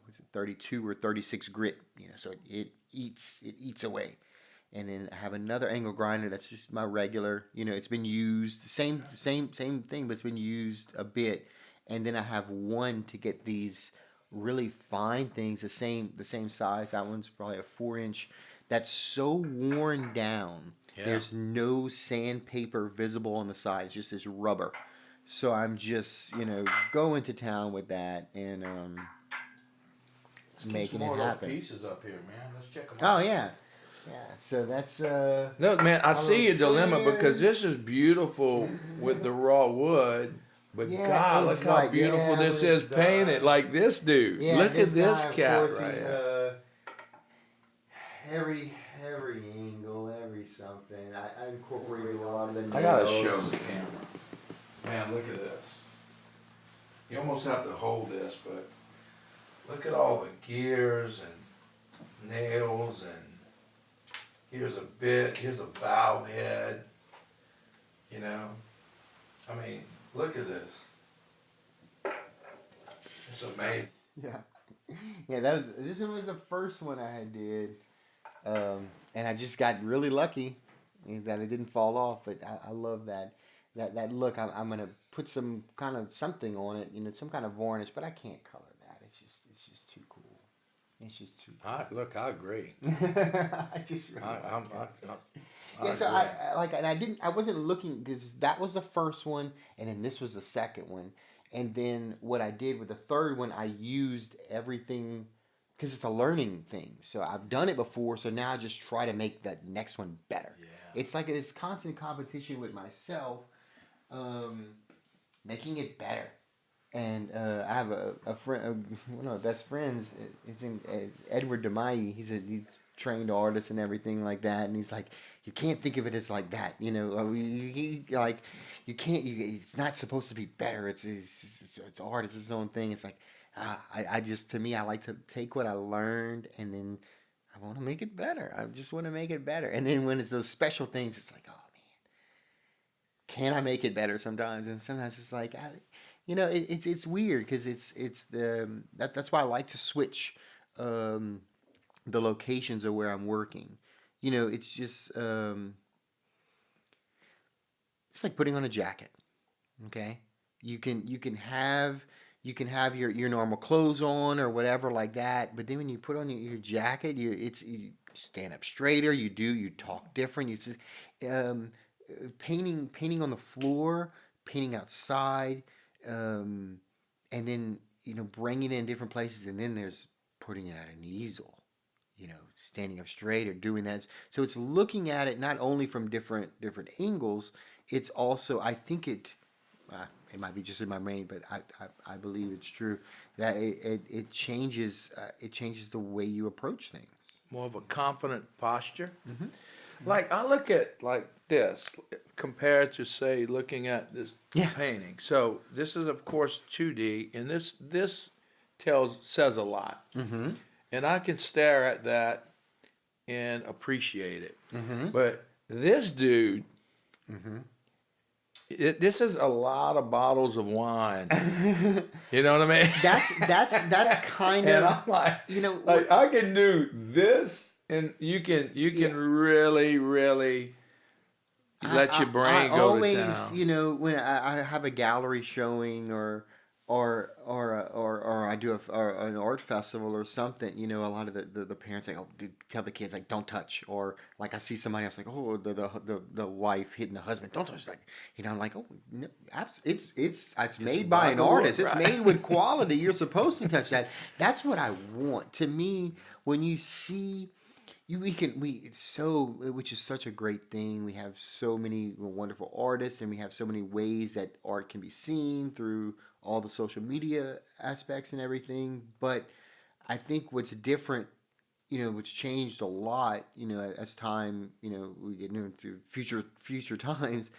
was it 32 or 36 grit, so it eats away. And then I have another angle grinder that's just my regular, it's been used, same thing, but it's been used a bit. And then I have one to get these really fine things, the same size. That one's probably a 4 inch. That's so worn down. Yeah. There's no sandpaper visible on the side. It's just this rubber. So I'm just, going to town with that and Let's get some making it more of those happen. pieces up here, man. Let's check them Oh out. yeah, yeah. So that's Look, man, I my little see your dilemma because this squares. is beautiful with the raw wood, but Yeah, God, look it's how like beautiful yeah, this when is it's painted. done. Like this dude. Yeah, Look at this this guy, of cat course, right he here. every angle, every something. I incorporated a lot of the I gotta show nails. the camera. Man, look at this. You almost have to hold this, but look at all the gears and nails, and here's a bit, here's a valve head, you know. I mean, look at this. It's amazing. Yeah, yeah. This one was the first one I had did, and I just got really lucky that it didn't fall off. But I love that. that look. I'm gonna put some kind of something on it, some kind of varnish, but I can't color that. It's just too cool. It's just too I agree. cool. I just really I, like I'm, it. I Yeah, so agree. I wasn't looking because that was the first one, and then this was the second one, and then what I did with the third one, I used everything because it's a learning thing. So I've done it before, so now I just try to make the next one better. Yeah. It's like this constant competition with myself, um, making it better. And I have a friend, one of my best friends. His name Edward Demai. He's trained artist and everything like that. And he's like, you can't think of it as like that. Like you can't. It's not supposed to be better. It's art. It's its own thing. It's like I just to me I like to take what I learned and then I want to make it better. I just want to make it better. And then when it's those special things, it's like, oh man, can I make it better sometimes? And sometimes it's like, it's weird because it's that's why I like to switch um, the locations of where I'm working. It's just it's like putting on a jacket. Okay, you can have your normal clothes on or whatever like that, but then when you put on your jacket, you stand up straighter. You talk different. Um, painting on the floor, painting outside, um, and then bringing it in different places, and then there's putting it at an easel. Standing up straight or doing that. So it's looking at it not only from different angles. It's also I think it might be just in my brain, but I believe it's true that it changes the way you approach things. More of a confident posture. Hmm. Like I look at like this compared to say looking at this Yeah. painting. So this is of course 2D, and this says a lot, Mm-hmm. and I can stare at that and appreciate it. Mm-hmm. But this dude, this is a lot of bottles of wine. Mm-hmm. You know what I mean? That's kind And of I'm like, what I can do this, and you can yeah. really let your I brain go to always, town. when I have a gallery showing or I do an art festival or something, a lot of the parents like, oh, tell the kids like don't touch, or like I see somebody else like, oh, the wife hitting the husband, don't touch, like, I'm like, oh no, it's It's made by by an the wood, artist, it's right? made with quality. You're supposed to touch that. That's what I want. To me, when you see it's so, which is such a great thing. We have so many wonderful artists, and we have so many ways that art can be seen through all the social media aspects and everything. But I think what's different, which changed a lot, as time, we get into future times,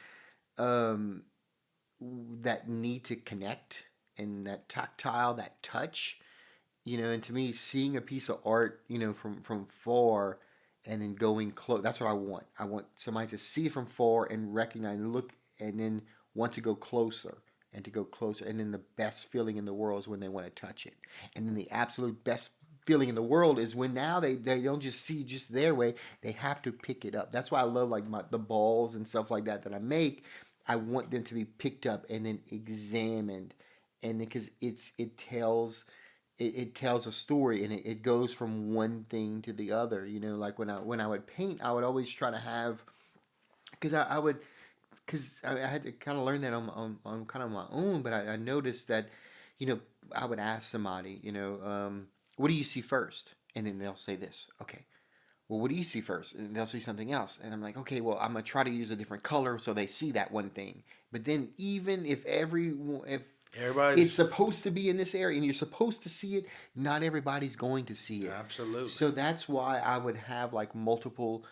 um, that need to connect and that tactile, that touch. And to me, seeing a piece of art, from far and then going close, that's what I want. I want somebody to see it from far and recognize and look and then want to go closer and to go closer. And then the best feeling in the world is when they want to touch it. And then the absolute best feeling in the world is when now they don't just see just their way, they have to pick it up. That's why I love like the balls and stuff like that I make. I want them to be picked up and then examined, and because it tells a story, and it goes from one thing to the other. Like when I would paint, I would always try to have, because I would, because I had to kind of learn that on kind of my own. But I noticed that, you know I would ask somebody, what do you see first, and then they'll say this. Okay, well, what do you see first? And they'll see something else. And I'm like, okay, well, I'm gonna try to use a different color so they see that one thing. But then even if it's Everybody's supposed to be in this area and you're supposed to see it, not everybody's going to see it. absolutely. So that's why I would have like multiple,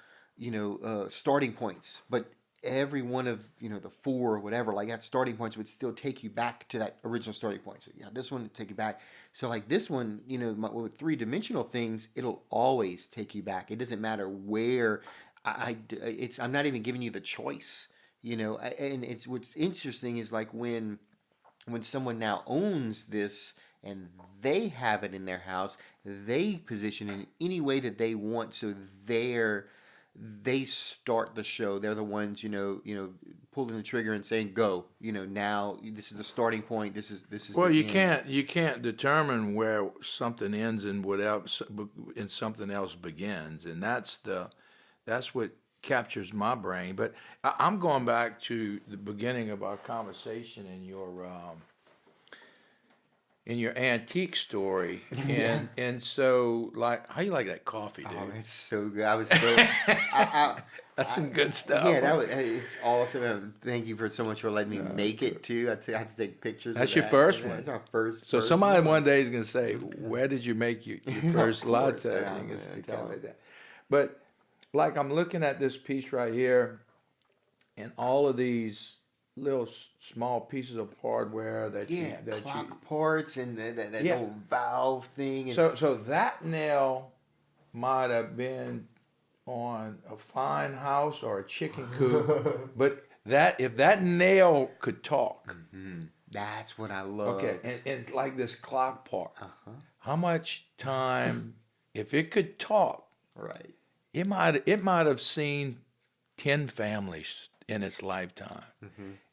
starting points. But every one of the four or whatever, like that starting points would still take you back to that original starting point. So yeah, this one would take you back. So like this one, with 3-dimensional things, it'll always take you back. It doesn't matter where. I'm not even giving you the choice. And it's what's interesting is like when someone now owns this and they have it in their house, they position it in any way that they want. So they start the show. They're the ones, pulling the trigger and saying go. Now this is the starting point. This is Well, the you end. can't determine where something ends and something else begins, and that's what captures my brain. But I'm going back to the beginning of our conversation in your antique story, Yeah. and so like how you like that coffee, Oh, dude? it's so good. I was so. I, That's some good stuff. yeah, it's awesome. Thank you for so much for letting me make it too. I had to take pictures of That's your that. first And one. it's our first. So First somebody one. one day is gonna say, "Where did you make your Of first course, latte?" I'm And you gonna can tell tell me 'em. that. But like I'm looking at this piece right here, and all of these little small pieces of hardware Yeah, that you clock parts and that yeah. little valve thing and So that nail might have been on a fine house or a chicken coop, but that if that nail could talk, that's what I love. okay, and it's like this clock part. Uh-huh. How much time, if it could talk, Right. it might have seen 10 families in its lifetime.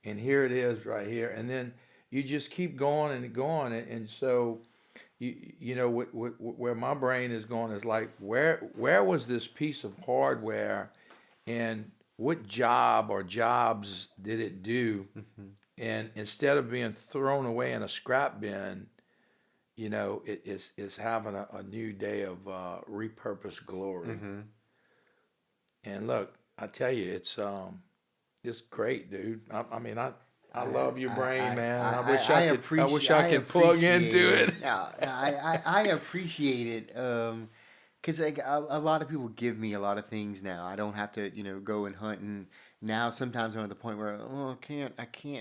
And here it is right here. And then you just keep going and going. And so, where my brain is going is like, where was this piece of hardware and what job or jobs did it do? And instead of being thrown away in a scrap bin, it's having a new day of repurposed glory. And look, I tell you, it's great, dude. I mean, I love your brain, man. I wish I could plug into it. Yeah, I appreciate it. Because like a lot of people give me a lot of things now. I don't have to, go and hunt. And now sometimes I'm at the point where I can't,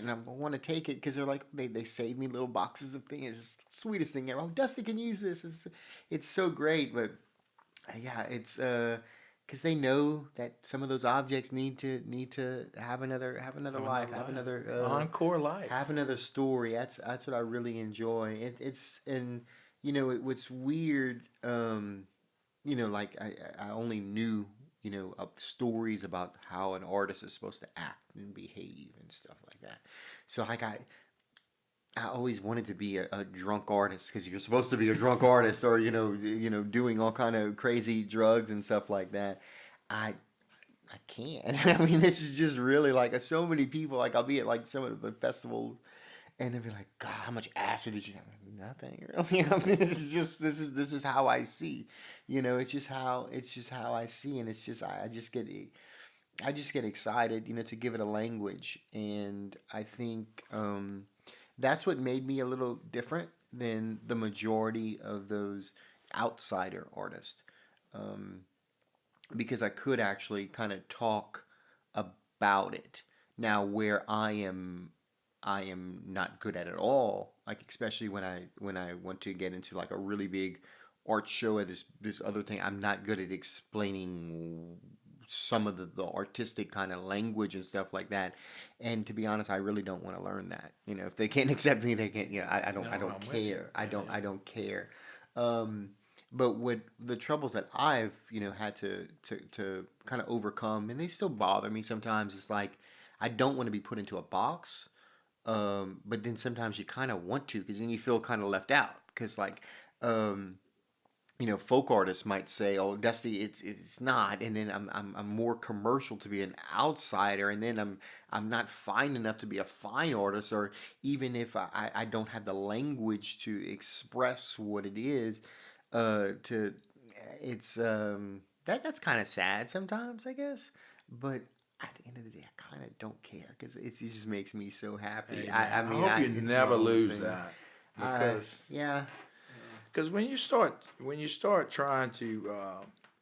and I want to take it because they're like they save me little boxes of things. It's the sweetest thing ever. Oh, Dusty can use this. It's so great, but yeah, it's because they know that some of those objects need to have another life, have another Encore life. have another story. That's what I really enjoy. It's and what's weird. Like I only knew stories about how an artist is supposed to act and behave and stuff like that. So like I always wanted to be a drunk artist because you're supposed to be a drunk artist or doing all kind of crazy drugs and stuff like that. I I can't. I mean, this is just really like so many people. Like I'll be at like some of the festivals, and they'll be like, "God, how much acid did you have?" Nothing really. I mean, this is how I see. It's just how I see, and it's just I just get excited, to give it a language, and I think that's what made me a little different than the majority of those outsider artists, um, because I could actually kind of talk about it. Now, where I am not good at it all. Like especially when I want to get into like a really big art show or this other thing, I'm not good at explaining some of the artistic kind of language and stuff like that. And to be honest, I really don't want to learn that. If they can't accept me, they can't. I don't. No, I don't I'm with you. care. I don't. Yeah. I don't care. Um, but what the troubles that I've had to kind of overcome, and they still bother me sometimes. Is like I don't want to be put into a box, but then sometimes you kind of want to because then you feel kind of left out because like um, folk artists might say, "Oh, Dusty, it's not," and then I'm more commercial to be an outsider, and then I'm not fine enough to be a fine artist, or even if I don't have the language to express what it is, to it's that's kind of sad sometimes, I guess, but. At the end of the day, I kind of don't care because it just makes me so happy. Hey I man, I mean, hope you it's my never own lose thing. that because Yeah. when you start trying to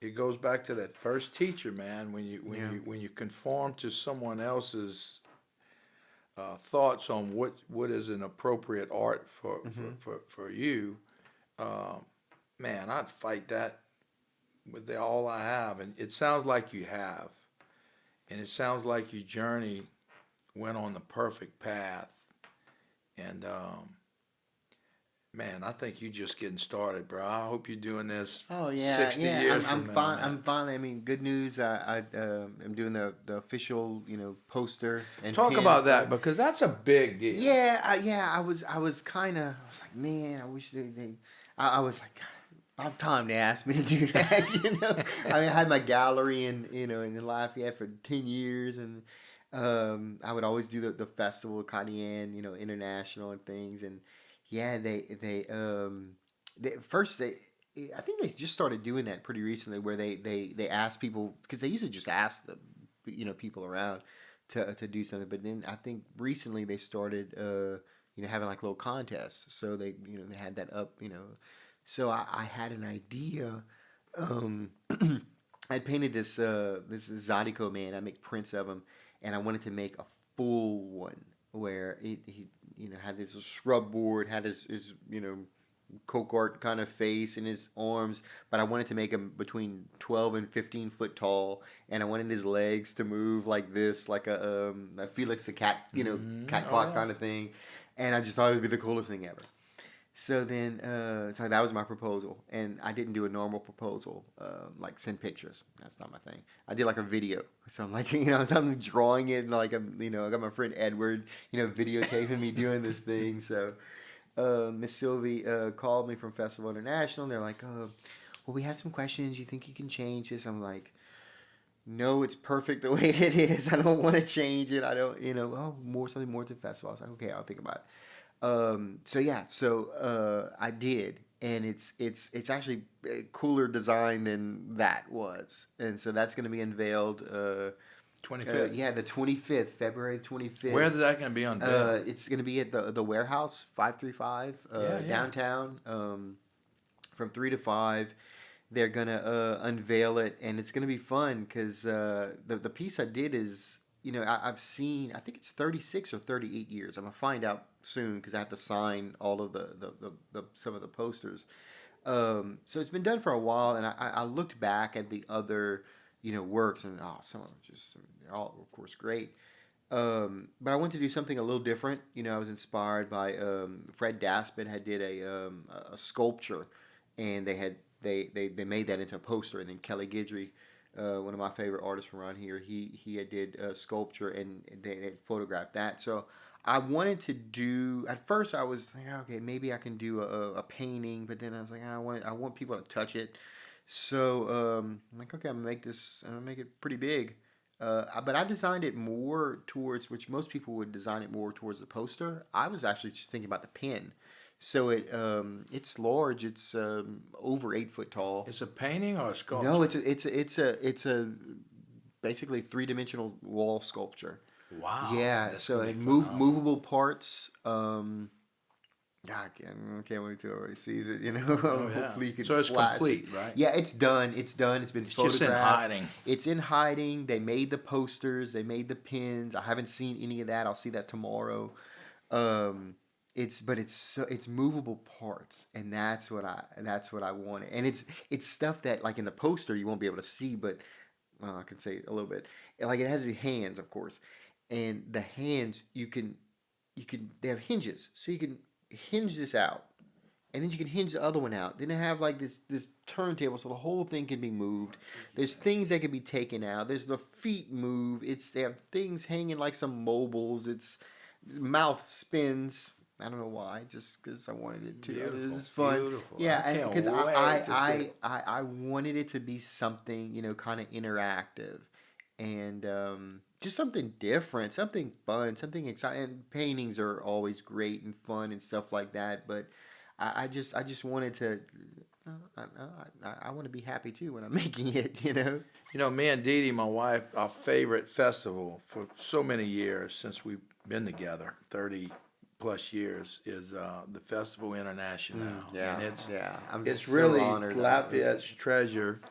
it goes back to that first teacher, man. Yeah. When you conform to someone else's thoughts on what is an appropriate art Hmm. for you, uh, man, I'd fight that with all I have. And it sounds like you have, and it sounds like your journey went on the perfect path. And Man, I think you just getting started, bro. I hope you're doing this Oh yeah, 60 yeah. years I'm from now, fine. man. I'm finally. I mean, good news. I'm doing the official, poster and Talk pin about that for. because that's a big deal. Yeah, I was kind of. I was like, man, I wish they. I was like, about time they asked me to do that. I mean, I had my gallery in Lafayette for 10 years, and I would always do the festival, Acadiana, international and things, and yeah, they first they. I think they just started doing that pretty recently, where they ask people because they used to just ask the people around to do something. But then I think recently they started having like little contests. So they had that up. So I had an idea. Um, I painted this Zydeco man. I make prints of him, and I wanted to make a full one where he had this scrub board, had his Colk art kind of face and his arms, but I wanted to make him between 12 and 15 foot tall, and I wanted his legs to move like this, like a Felix the cat, cat Oh clock yeah. kind of thing, and I just thought it would be the coolest thing ever. So then, so that was my proposal, and I didn't do a normal proposal, like send pictures. That's not my thing. I did like a video. So I'm like, so I'm drawing it, and like I got my friend Edward, videotaping me doing this thing. So Miss Sylvie called me from Festival International, and they're like, well, we have some questions. You think you can change this? I'm like, no, it's perfect the way it is. I don't want to change it. I don't, something more to the festival. I was like, okay, I'll think about it. So yeah, I did, and it's actually a cooler design than that was, and so that's going to be unveiled. 25th. Yeah, the 25th, February 25th. Where's that going to be unveiled? It's going to be at the warehouse 535 Yeah, yeah. downtown from 3 to 5. They're gonna unveil it, and it's gonna be fun because the piece I did is I've seen, I think it's 36 or 38 years. I'm gonna find out soon because I have to sign all of the some of the posters. So it's been done for a while, and I looked back at the other works, and some of them just, they're all of course great. But I wanted to do something a little different. I was inspired by Fred Daspit had did a sculpture, and they made that into a poster. And then Kelly Guidry, one of my favorite artists from around here, he had did a sculpture, and they had photographed that. So I wanted to do. At first, I was like, okay, maybe I can do a painting, but then I was like, I want people to touch it. So I'm like, okay, I'm gonna make this. I'm gonna make it pretty big. But I designed it more towards, which most people would design it more towards the poster. I was actually just thinking about the pin. So it's large. It's over 8 foot tall. It's a painting or a sculpture? No, it's a basically 3 dimensional wall sculpture. Wow, Yeah. that's So gonna be and phenomenal. movable parts. Yeah, I can't wait till everybody sees it. Oh yeah. Hopefully you can So it's flash it. complete, right? Yeah, it's done. It's done. It's been It's just in photographed. hiding. It's in hiding. They made the posters. They made the pins. I haven't seen any of that. I'll see that tomorrow. Um, it's movable parts, and that's what I wanted. And it's stuff that, like, in the poster you won't be able to see, but I can say a little bit. Like, it has the hands, of course, and the hands you can they have hinges, so you can hinge this out, and then you can hinge the other one out. Then they have like this turntable, so the whole thing can be moved. There's things that can be taken out. There's the feet move. They have things hanging like some mobiles. It's mouth spins. I don't know why, just because I wanted it to. This Beautiful, is fun. beautiful. Yeah, I and can't because wait to see it. I wanted it to be something kind of interactive, and just something different, something fun, something exciting. And paintings are always great and fun and stuff like that, but I just wanted to. I want to be happy too when I'm making it. Me and Dee Dee, my wife, our favorite festival for so many years since we've been together, 30 plus years, is the Festival International. Yeah, And yeah. I'm it's so really honored. Lafayette's treasure.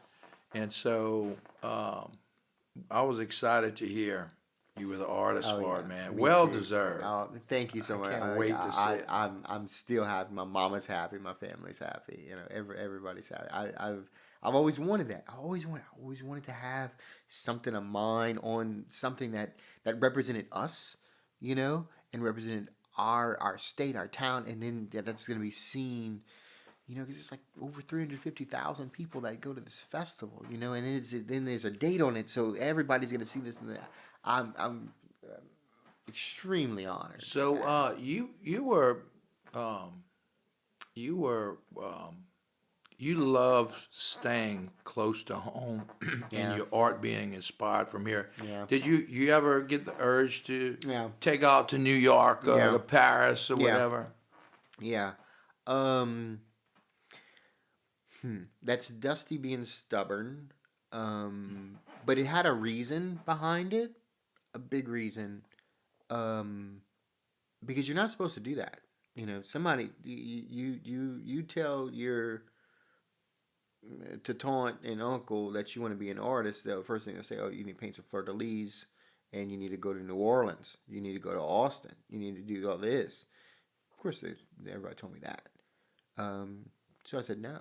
And so I was excited to hear you were the artist Oh for yeah, it, man. me Well too. deserved. Oh, thank you so I much. can't wait to see it. I'm still happy. My mama's happy. My family's happy. Everybody's happy. I've always wanted that. I always wanted to have something of mine on something that represented us, and represented our state, our town, and then that's going to be seen. Because it's like over 350,000 people that go to this festival. And then there's a date on it, so everybody's going to see this. And that. I'm extremely honored. So um, you were you love staying close to home and Yeah. your art being inspired from here. Yeah. Did you ever get the urge to Yeah. take out to New York or Yeah. to Paris or Yeah. whatever? Yeah. Um, that's Dusty being stubborn. But it had a reason behind it, a big reason. Um, because you're not supposed to do that. Somebody you tell your to taunt an uncle that you want to be an artist. The first thing they say, oh, you need to paint some fleur de lis, and you need to go to New Orleans. You need to go to Austin. You need to do all this. Of course, everybody told me that. So I said no.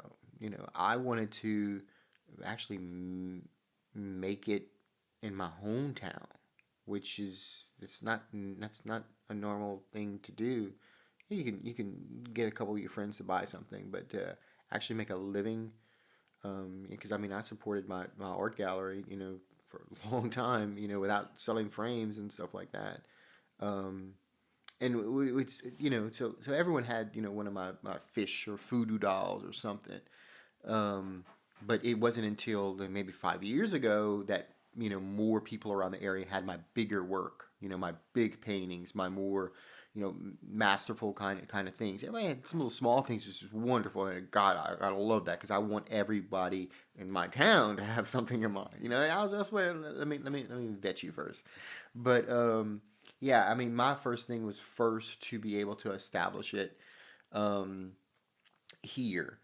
I wanted to actually make it in my hometown, which is that's not a normal thing to do. You can get a couple of your friends to buy something, but actually make a living. Because I supported my art gallery, for a long time, without selling frames and stuff like that. Um, and it's so everyone had one of my fish or voodoo dolls or something. Um, but it wasn't until maybe 5 years ago that more people around the area had my bigger work, my big paintings, my more masterful kind of things. I had some little small things, which is wonderful, and God, I love that because I want everybody in my town to have something in mind. That's where let me vet you first, but yeah, my first thing was first to be able to establish it um, here.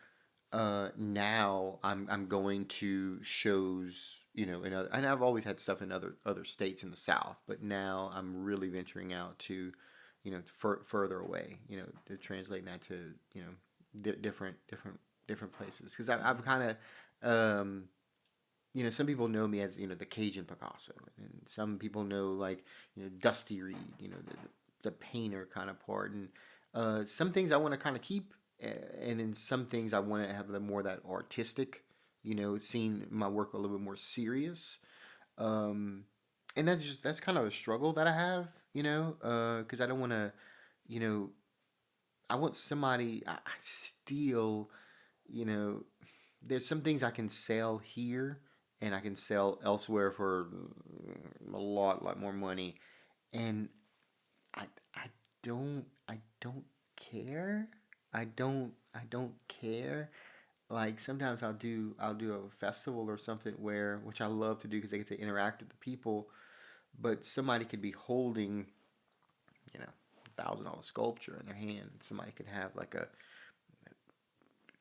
Now I'm going to shows, and I've always had stuff in other states in the South, but now I'm really venturing out to, further away, to translate that to, different places, because I've kind of, some people know me as the Cajun Picasso, and some people know like Dusty Reed, the painter kind of part, and some things I want to kind of keep, and then some things I want to have more of that artistic, seeing my work a little bit more serious, and that's kind of a struggle that I have, because I don't want to, you know, I want somebody I still, you know, there's some things I can sell here and I can sell elsewhere for a lot more money, and I I don't care. I don't care. Like sometimes I'll do a festival or something where which I love to do because I get to interact with the people, but somebody could be holding $1,000 sculpture in their hand. Somebody could have like a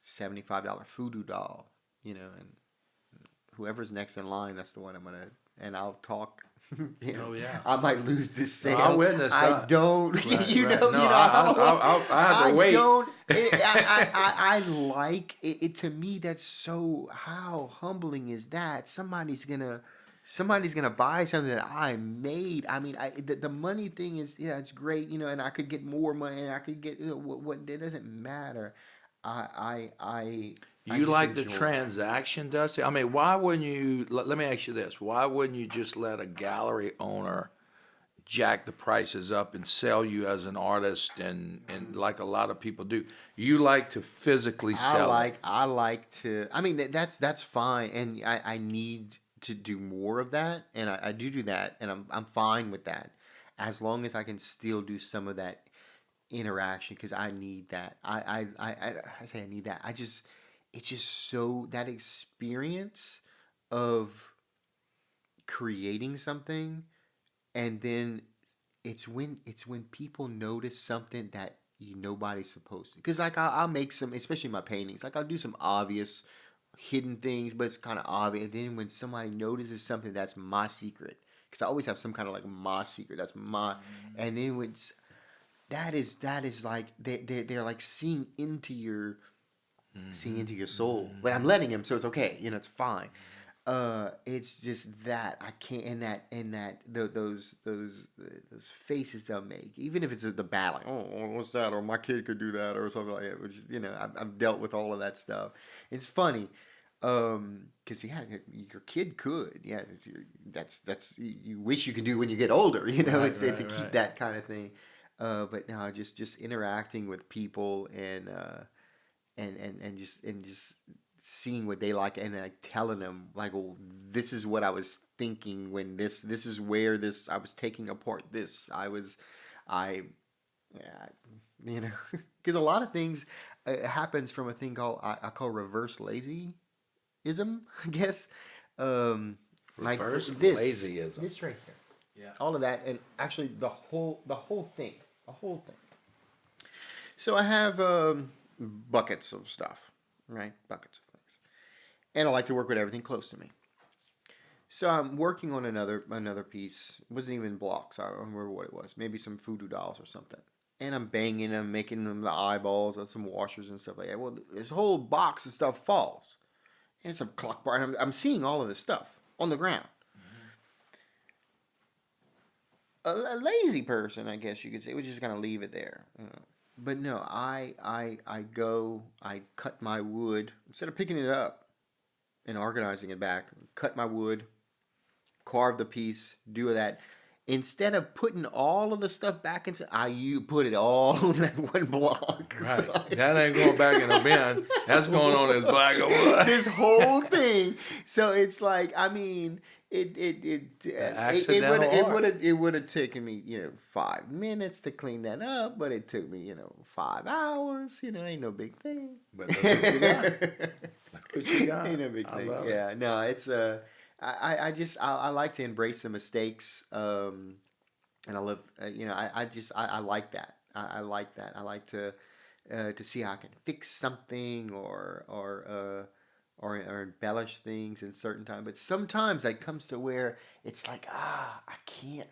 $75 voodoo doll, and whoever's next in line, that's the one I'm gonna. And I'll talk. Oh yeah. I might lose this sale. I witnessed I that. don't. Right, You right. know. No, You know. I had to wait. Don't. I like it. To me, that's so. How humbling is that? Somebody's gonna buy something that I made. I mean, the money thing is it's great, and I could get more money, and I could get what it doesn't matter. I You just like the enjoy it. transaction, Dusty? I mean, why wouldn't you? Let me ask you this: why wouldn't you just let a gallery owner jack the prices up and sell you as an artist, and like a lot of people do? You like to physically sell it. I like to. I mean, that's fine, and I need to do more of that, and I do that, and I'm fine with that, as long as I can still do some of that interaction because I need that. I say I need that. It's just so that experience of creating something, and then it's when people notice something that nobody's supposed to. Because like I'll make some, especially my paintings. Like I'll do some obvious hidden things, but it's kind of obvious. And then when somebody notices something that's my secret, because I always have some kind of like my secret. That's my, and then when that is like they're like seeing into your soul. But I'm letting them, so it's okay. It's fine. It's just that I can't, those faces they'll make, even if it's the bad, like, oh, what's that, or my kid could do that, or something like that. Which is, I've dealt with all of that stuff. It's funny, because yeah, your kid could, yeah, that's you wish you could do when you get older, Right, it's to right, keep right. that kind of thing. But no, just interacting with people and just seeing what they like and like telling them like, well, this is what I was thinking when this is where this I was taking apart this I yeah, because a lot of things happens from a thing called I call reverse lazyism, I guess. um like Reverse this lazyism. this right here, Yeah. all of that, and actually the whole thing. So I have buckets of stuff, right? Buckets of things, and I like to work with everything close to me. So I'm working on another piece. It wasn't even blocks. I don't remember what it was. Maybe some voodoo dolls or something. And I'm banging them, making them the eyeballs on some washers and stuff like that. Well, this whole box of stuff falls, and some clock bar. And I'm seeing all of this stuff on the ground. A lazy person, I guess you could say, would just kind of leave it there. But no, I cut my wood instead of picking it up and organizing it back. Cut my wood, carve the piece, do that. Instead of putting all of the stuff back into, you put it all on that one block. Right. That ain't going back in the bin. That's going on this block of wood. This whole thing. So it's like, I mean, Accidental art. it would have taken me 5 minutes to clean that up, but it took me 5 hours. Ain't no big thing. But look what you got. Look what you got. Ain't no big I thing. love it. Yeah, no, it's I like to embrace the mistakes, and I love I like that. I like that. I like to see how I can fix something or embellish things in certain time. But sometimes that comes to where it's like, I can't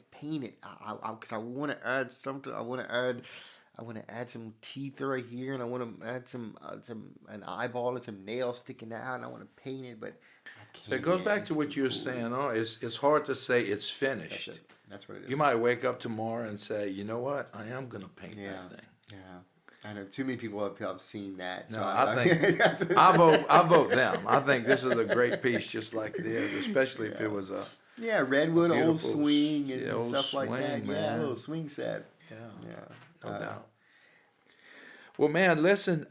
paint it. Because I want to add something. I want to add some teeth right here, and I want to add some an eyeball and some nails sticking out, and I want to paint it, but I So it can't. goes back It's to too what you were cool. saying. Oh, it's hard to say it's That's finished. it. That's what it is. You might wake up tomorrow and say, you know what? I am going to paint Yeah. that thing. Yeah. I know too many people have seen that. No, So I think I vote them. I think this is a great piece, just like it is, especially if it was a yeah, redwood, old beautiful swing, and old stuff like that. swing, Yeah, a man. little swing set. Yeah, Yeah. no doubt. Well, man, listen.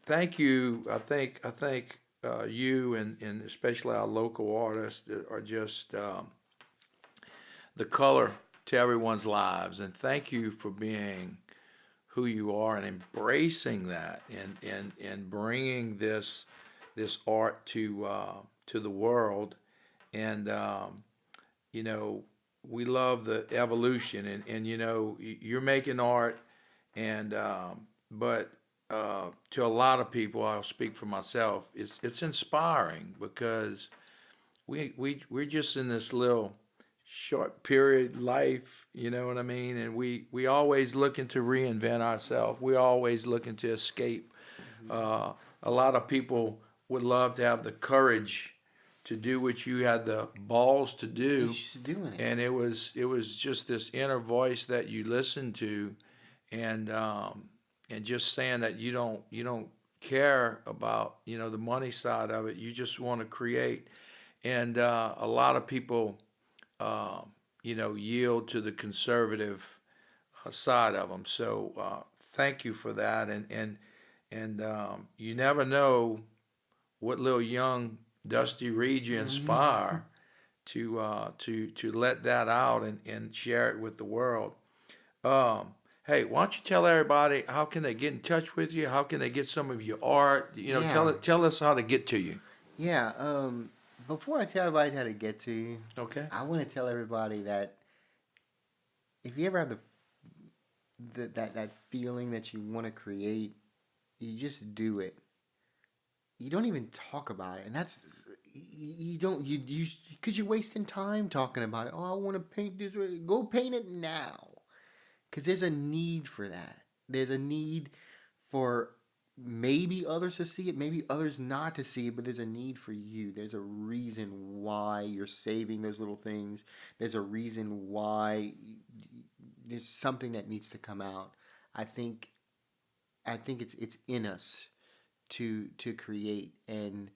Thank you. I think you and especially our local artists that are just the color to everyone's lives, and thank you for being who you are and embracing that and bringing this art to the world. And you know, we love the evolution, and you're making art, and but to a lot of people, I'll speak for myself, it's inspiring because we're just in this little short period life, you know what I mean? And we always looking to reinvent ourselves. We're always looking to escape. Uh, a lot of people would love to have the courage to do what you had the balls to do, He's just doing it. and it was just this inner voice that you listened to, and just saying that you don't care about the money side of it. You just want to create, and a lot of people yield to the conservative side of them. So thank you for that, and you never know what little young Dusty Reed you inspire to let that out and share it with the world. Hey, why don't you tell everybody how can they get in touch with you? How can they get some of your art? Yeah. Tell us how to get to you. Yeah. Before I tell everybody how to get to you, Okay. I want to tell everybody that if you ever have that feeling that you want to create, you just do it. You don't even talk about it, and that's you don't you because you're wasting time talking about it. Oh, I want to paint this way. Go paint it now, because there's a need for that. There's a need for maybe others to see it, maybe others not to see it, but there's a need for you. There's a reason why you're saving those little things. There's a reason why there's something that needs to come out. I think it's in us to create and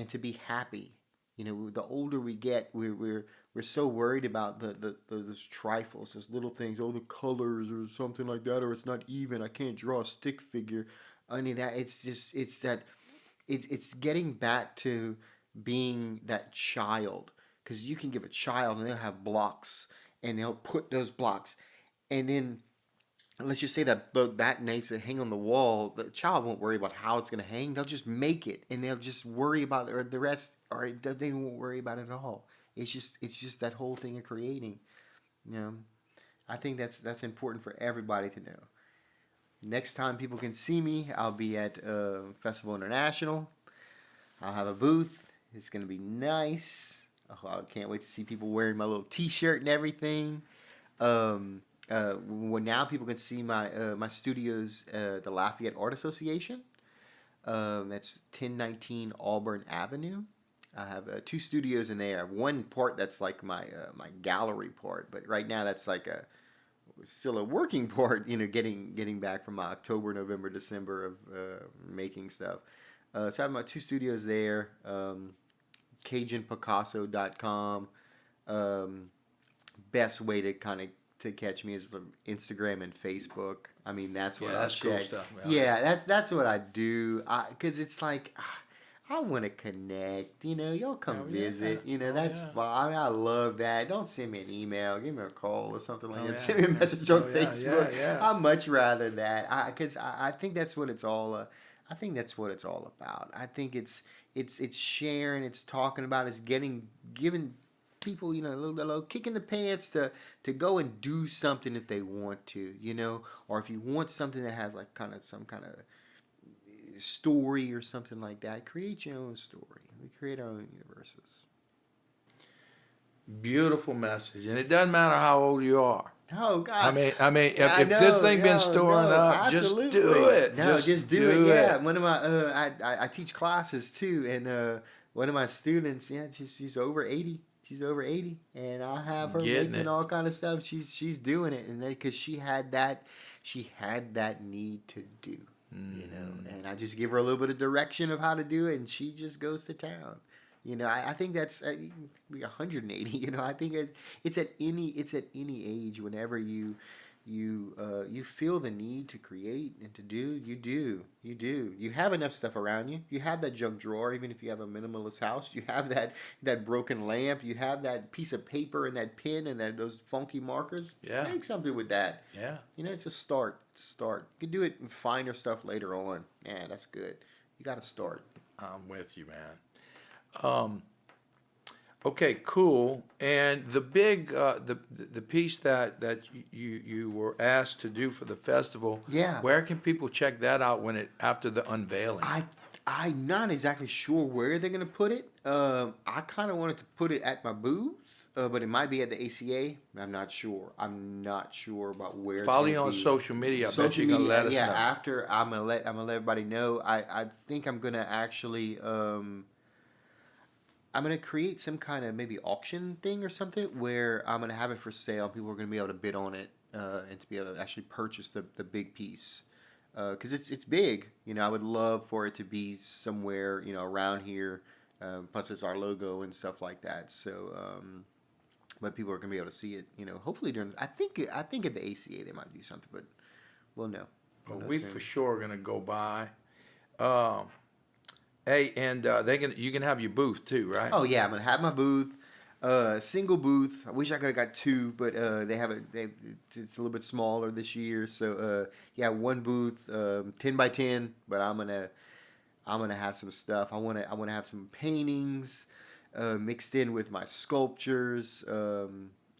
to be happy. You know, the older we get, we're so worried about those trifles, those little things, oh, the colors or something like that, or it's not even. I can't draw a stick figure. I mean, that it's getting back to being that child, because you can give a child and they'll have blocks and they'll put those blocks, and then let's just say that needs to hang on the wall. The child won't worry about how it's going to hang. They'll just make it, and they'll just worry about it, or the rest, or they won't worry about it at all. It's just that whole thing of creating. You know, I think that's important for everybody to know. Next time people can see me, I'll be at Festival International. I'll have a booth. It's going to be nice. Oh, I can't wait to see people wearing my little T-shirt and everything. Well, now people can see my studios, the Lafayette Art Association. That's 1019 Auburn Avenue. I have two studios in there. I have one part that's like my gallery part, but right now that's like still a working part. You know, getting back from my October, November, December of making stuff. So I have my two studios there. CajunPicasso.com. Best way to kind of to catch me is the Instagram and Facebook. I mean, that's what I that's cool check. stuff, man. Yeah, that's what I do. Because it's like I want to connect. You know, y'all come visit. You know, that's fine. I mean, I love that. Don't send me an email. Give me a call or something like that. Send me a message on Facebook. I'd much rather that. Because I think that's what it's all. I think that's what it's all about. I think it's sharing. It's talking about. It's giving people, you know, a little kick in the pants to go and do something if they want to, you know, or if you want something that has like kind of some kind of story or something like that, create your own story. We create our own universes. Beautiful message, and it doesn't matter how old you are. Oh God! I mean, if this thing been storing up, absolutely. just do it. No, just do it. Yeah, one of my I teach classes too, and one of my students, yeah, she's over 80. She's over 80, and I have her making all kind of stuff. She's doing it, and because she had that need to do, you know. And I just give her a little bit of direction of how to do it, and she just goes to town. You know, I think that's you can be 180. You know, I think it's at any age. Whenever you feel the need to create and to do, you do. You have enough stuff around you. You have that junk drawer, even if you have a minimalist house. You have that broken lamp. You have that piece of paper and that pen and those funky markers. Yeah. Make something with that. Yeah. You know, it's a start. You can do it and finer stuff later on. Yeah, that's good. You got to start. I'm with you, man. Okay, cool. And the big the piece that you were asked to do for the festival. Yeah. Where can people check that out after the unveiling? I'm not exactly sure where they're gonna put it. I kind of wanted to put it at my booth, but it might be at the ACA. I'm not sure. I'm not sure about where. Follow you on social media. I bet you're gonna let us know. Yeah, after I'm gonna let everybody know. I think I'm gonna actually I'm gonna create some kind of maybe auction thing or something where I'm gonna have it for sale. People are gonna be able to bid on it and to be able to actually purchase the big piece because it's big. You know, I would love for it to be somewhere, you know, around here. Plus, it's our logo and stuff like that. So, but people are gonna be able to see it. You know, hopefully during. I think at the ACA there might be something, but we'll know. Well, we for sure are gonna go by. Hey, and you can have your booth too, right? Oh yeah, I'm gonna have my booth, single booth. I wish I could have got two, but it's a little bit smaller this year. So yeah, one booth, 10 by 10. But I'm gonna have some stuff. I wanna have some paintings mixed in with my sculptures.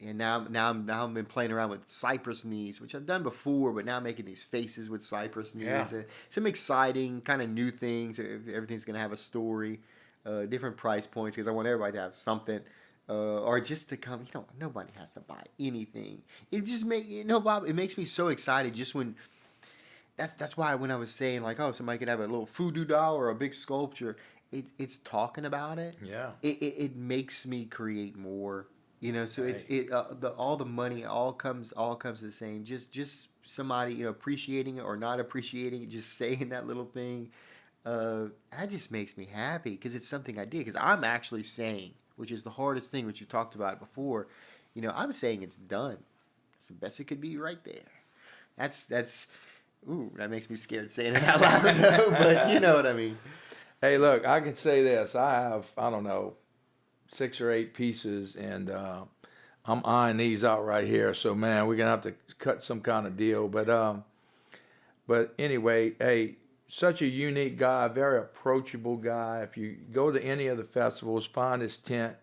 And now I've been playing around with cypress knees, which I've done before, but now I'm making these faces with cypress knees. Yeah. Some exciting kind of new things. Everything's gonna have a story, different price points because I want everybody to have something, or just to come. You know, nobody has to buy anything. It just Bob. It makes me so excited just when that's why when I was saying like, oh, somebody could have a little voodoo doll or a big sculpture, it's talking about it. Yeah. It makes me create more. You know, so Right. the all the money all comes the same. Just somebody, you know, appreciating it or not appreciating it, just saying that little thing, that just makes me happy because it's something I did. Because I'm actually saying, which is the hardest thing, which you talked about before. You know, I'm saying it's done. It's the best it could be right there. That's ooh, that makes me scared saying it out loud though, but you know what I mean. Hey, look, I can say this. I have, I don't know, 6 or 8 pieces, and I'm eyeing these out right here. So, man, we're gonna have to cut some kind of deal. But anyway, hey, such a unique guy, very approachable guy. If you go to any of the festivals, find his tent.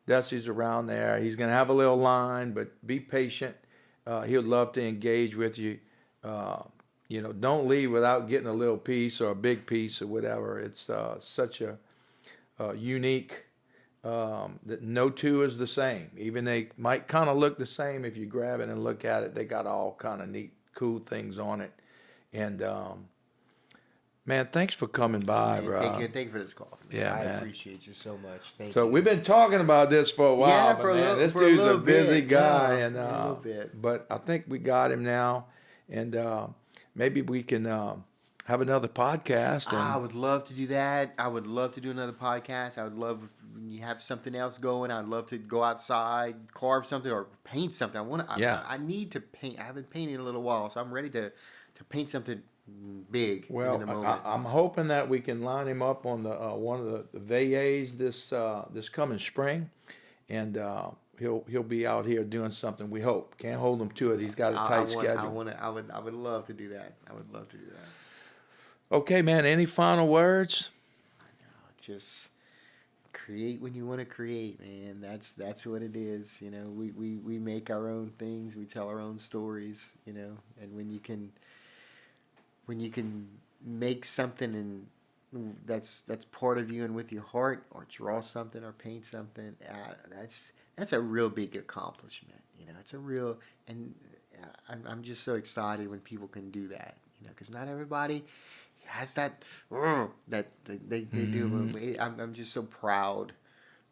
Dusty's around there. He's gonna have a little line, but be patient. He'll love to engage with you. Uh, don't leave without getting a little piece or a big piece or whatever. It's such a unique that no two is the same. Even they might kind of look the same if you grab it and look at it. They got all kind of neat, cool things on it. And man, thanks for coming by, Man, bro. thank you for this call. Man. Yeah, I man. appreciate you so much. Thank So you. we've been talking about this for a while, Yeah, but for a man, little- this for a dude's a little busy bit, guy, yeah, and a little bit. but I think we got him now, and maybe we can have another podcast. I And would love to do that. I would love to do another podcast. I would love if when you have something else going. I'd love to go outside, carve something, or paint something. Yeah. I need to paint. I haven't painted in a little while, so I'm ready to paint something big well, in the moment. I'm hoping that we can line him up on the one of the veillées this coming spring, and he'll be out here doing something. We hope. Can't hold him to it. He's got a tight schedule. I would love to do that. I would love to do that. Okay, man. Any final words? Just create when you want to create, man. That's what it is. You know, we make our own things. We tell our own stories. You know, and when you can make something and that's part of you and with your heart, or draw something or paint something, that's a real big accomplishment. You know, it's a real, and I'm just so excited when people can do that. You know, because not everybody has that that they do. I'm just so proud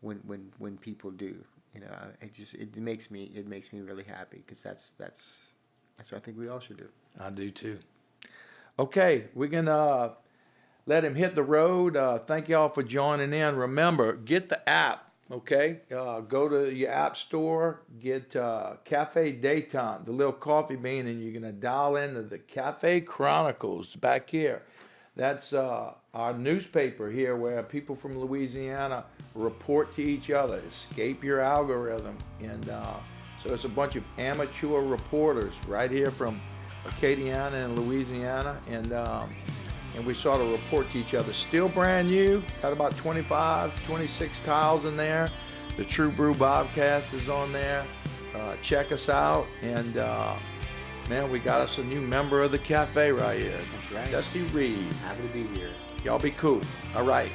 when people do. You know, it makes me really happy because that's what I think we all should do. I do too. Okay, we're gonna let him hit the road. Thank y'all for joining in. Remember, get the app. Okay, go to your app store, get Cafe Detente, the little coffee bean, and you're gonna dial into the Cafe Chronicles back here. That's our newspaper here, where people from Louisiana report to each other. Escape your algorithm, and so it's a bunch of amateur reporters right here from Acadiana and Louisiana, and we sort of report to each other. Still brand new, got about 25, 26 tiles in there. The True Brew Bobcast is on there. Check us out, and man, we got us a new member of the cafe right here. That's right. Dusty Reed. Happy to be here. Y'all be cool. All right.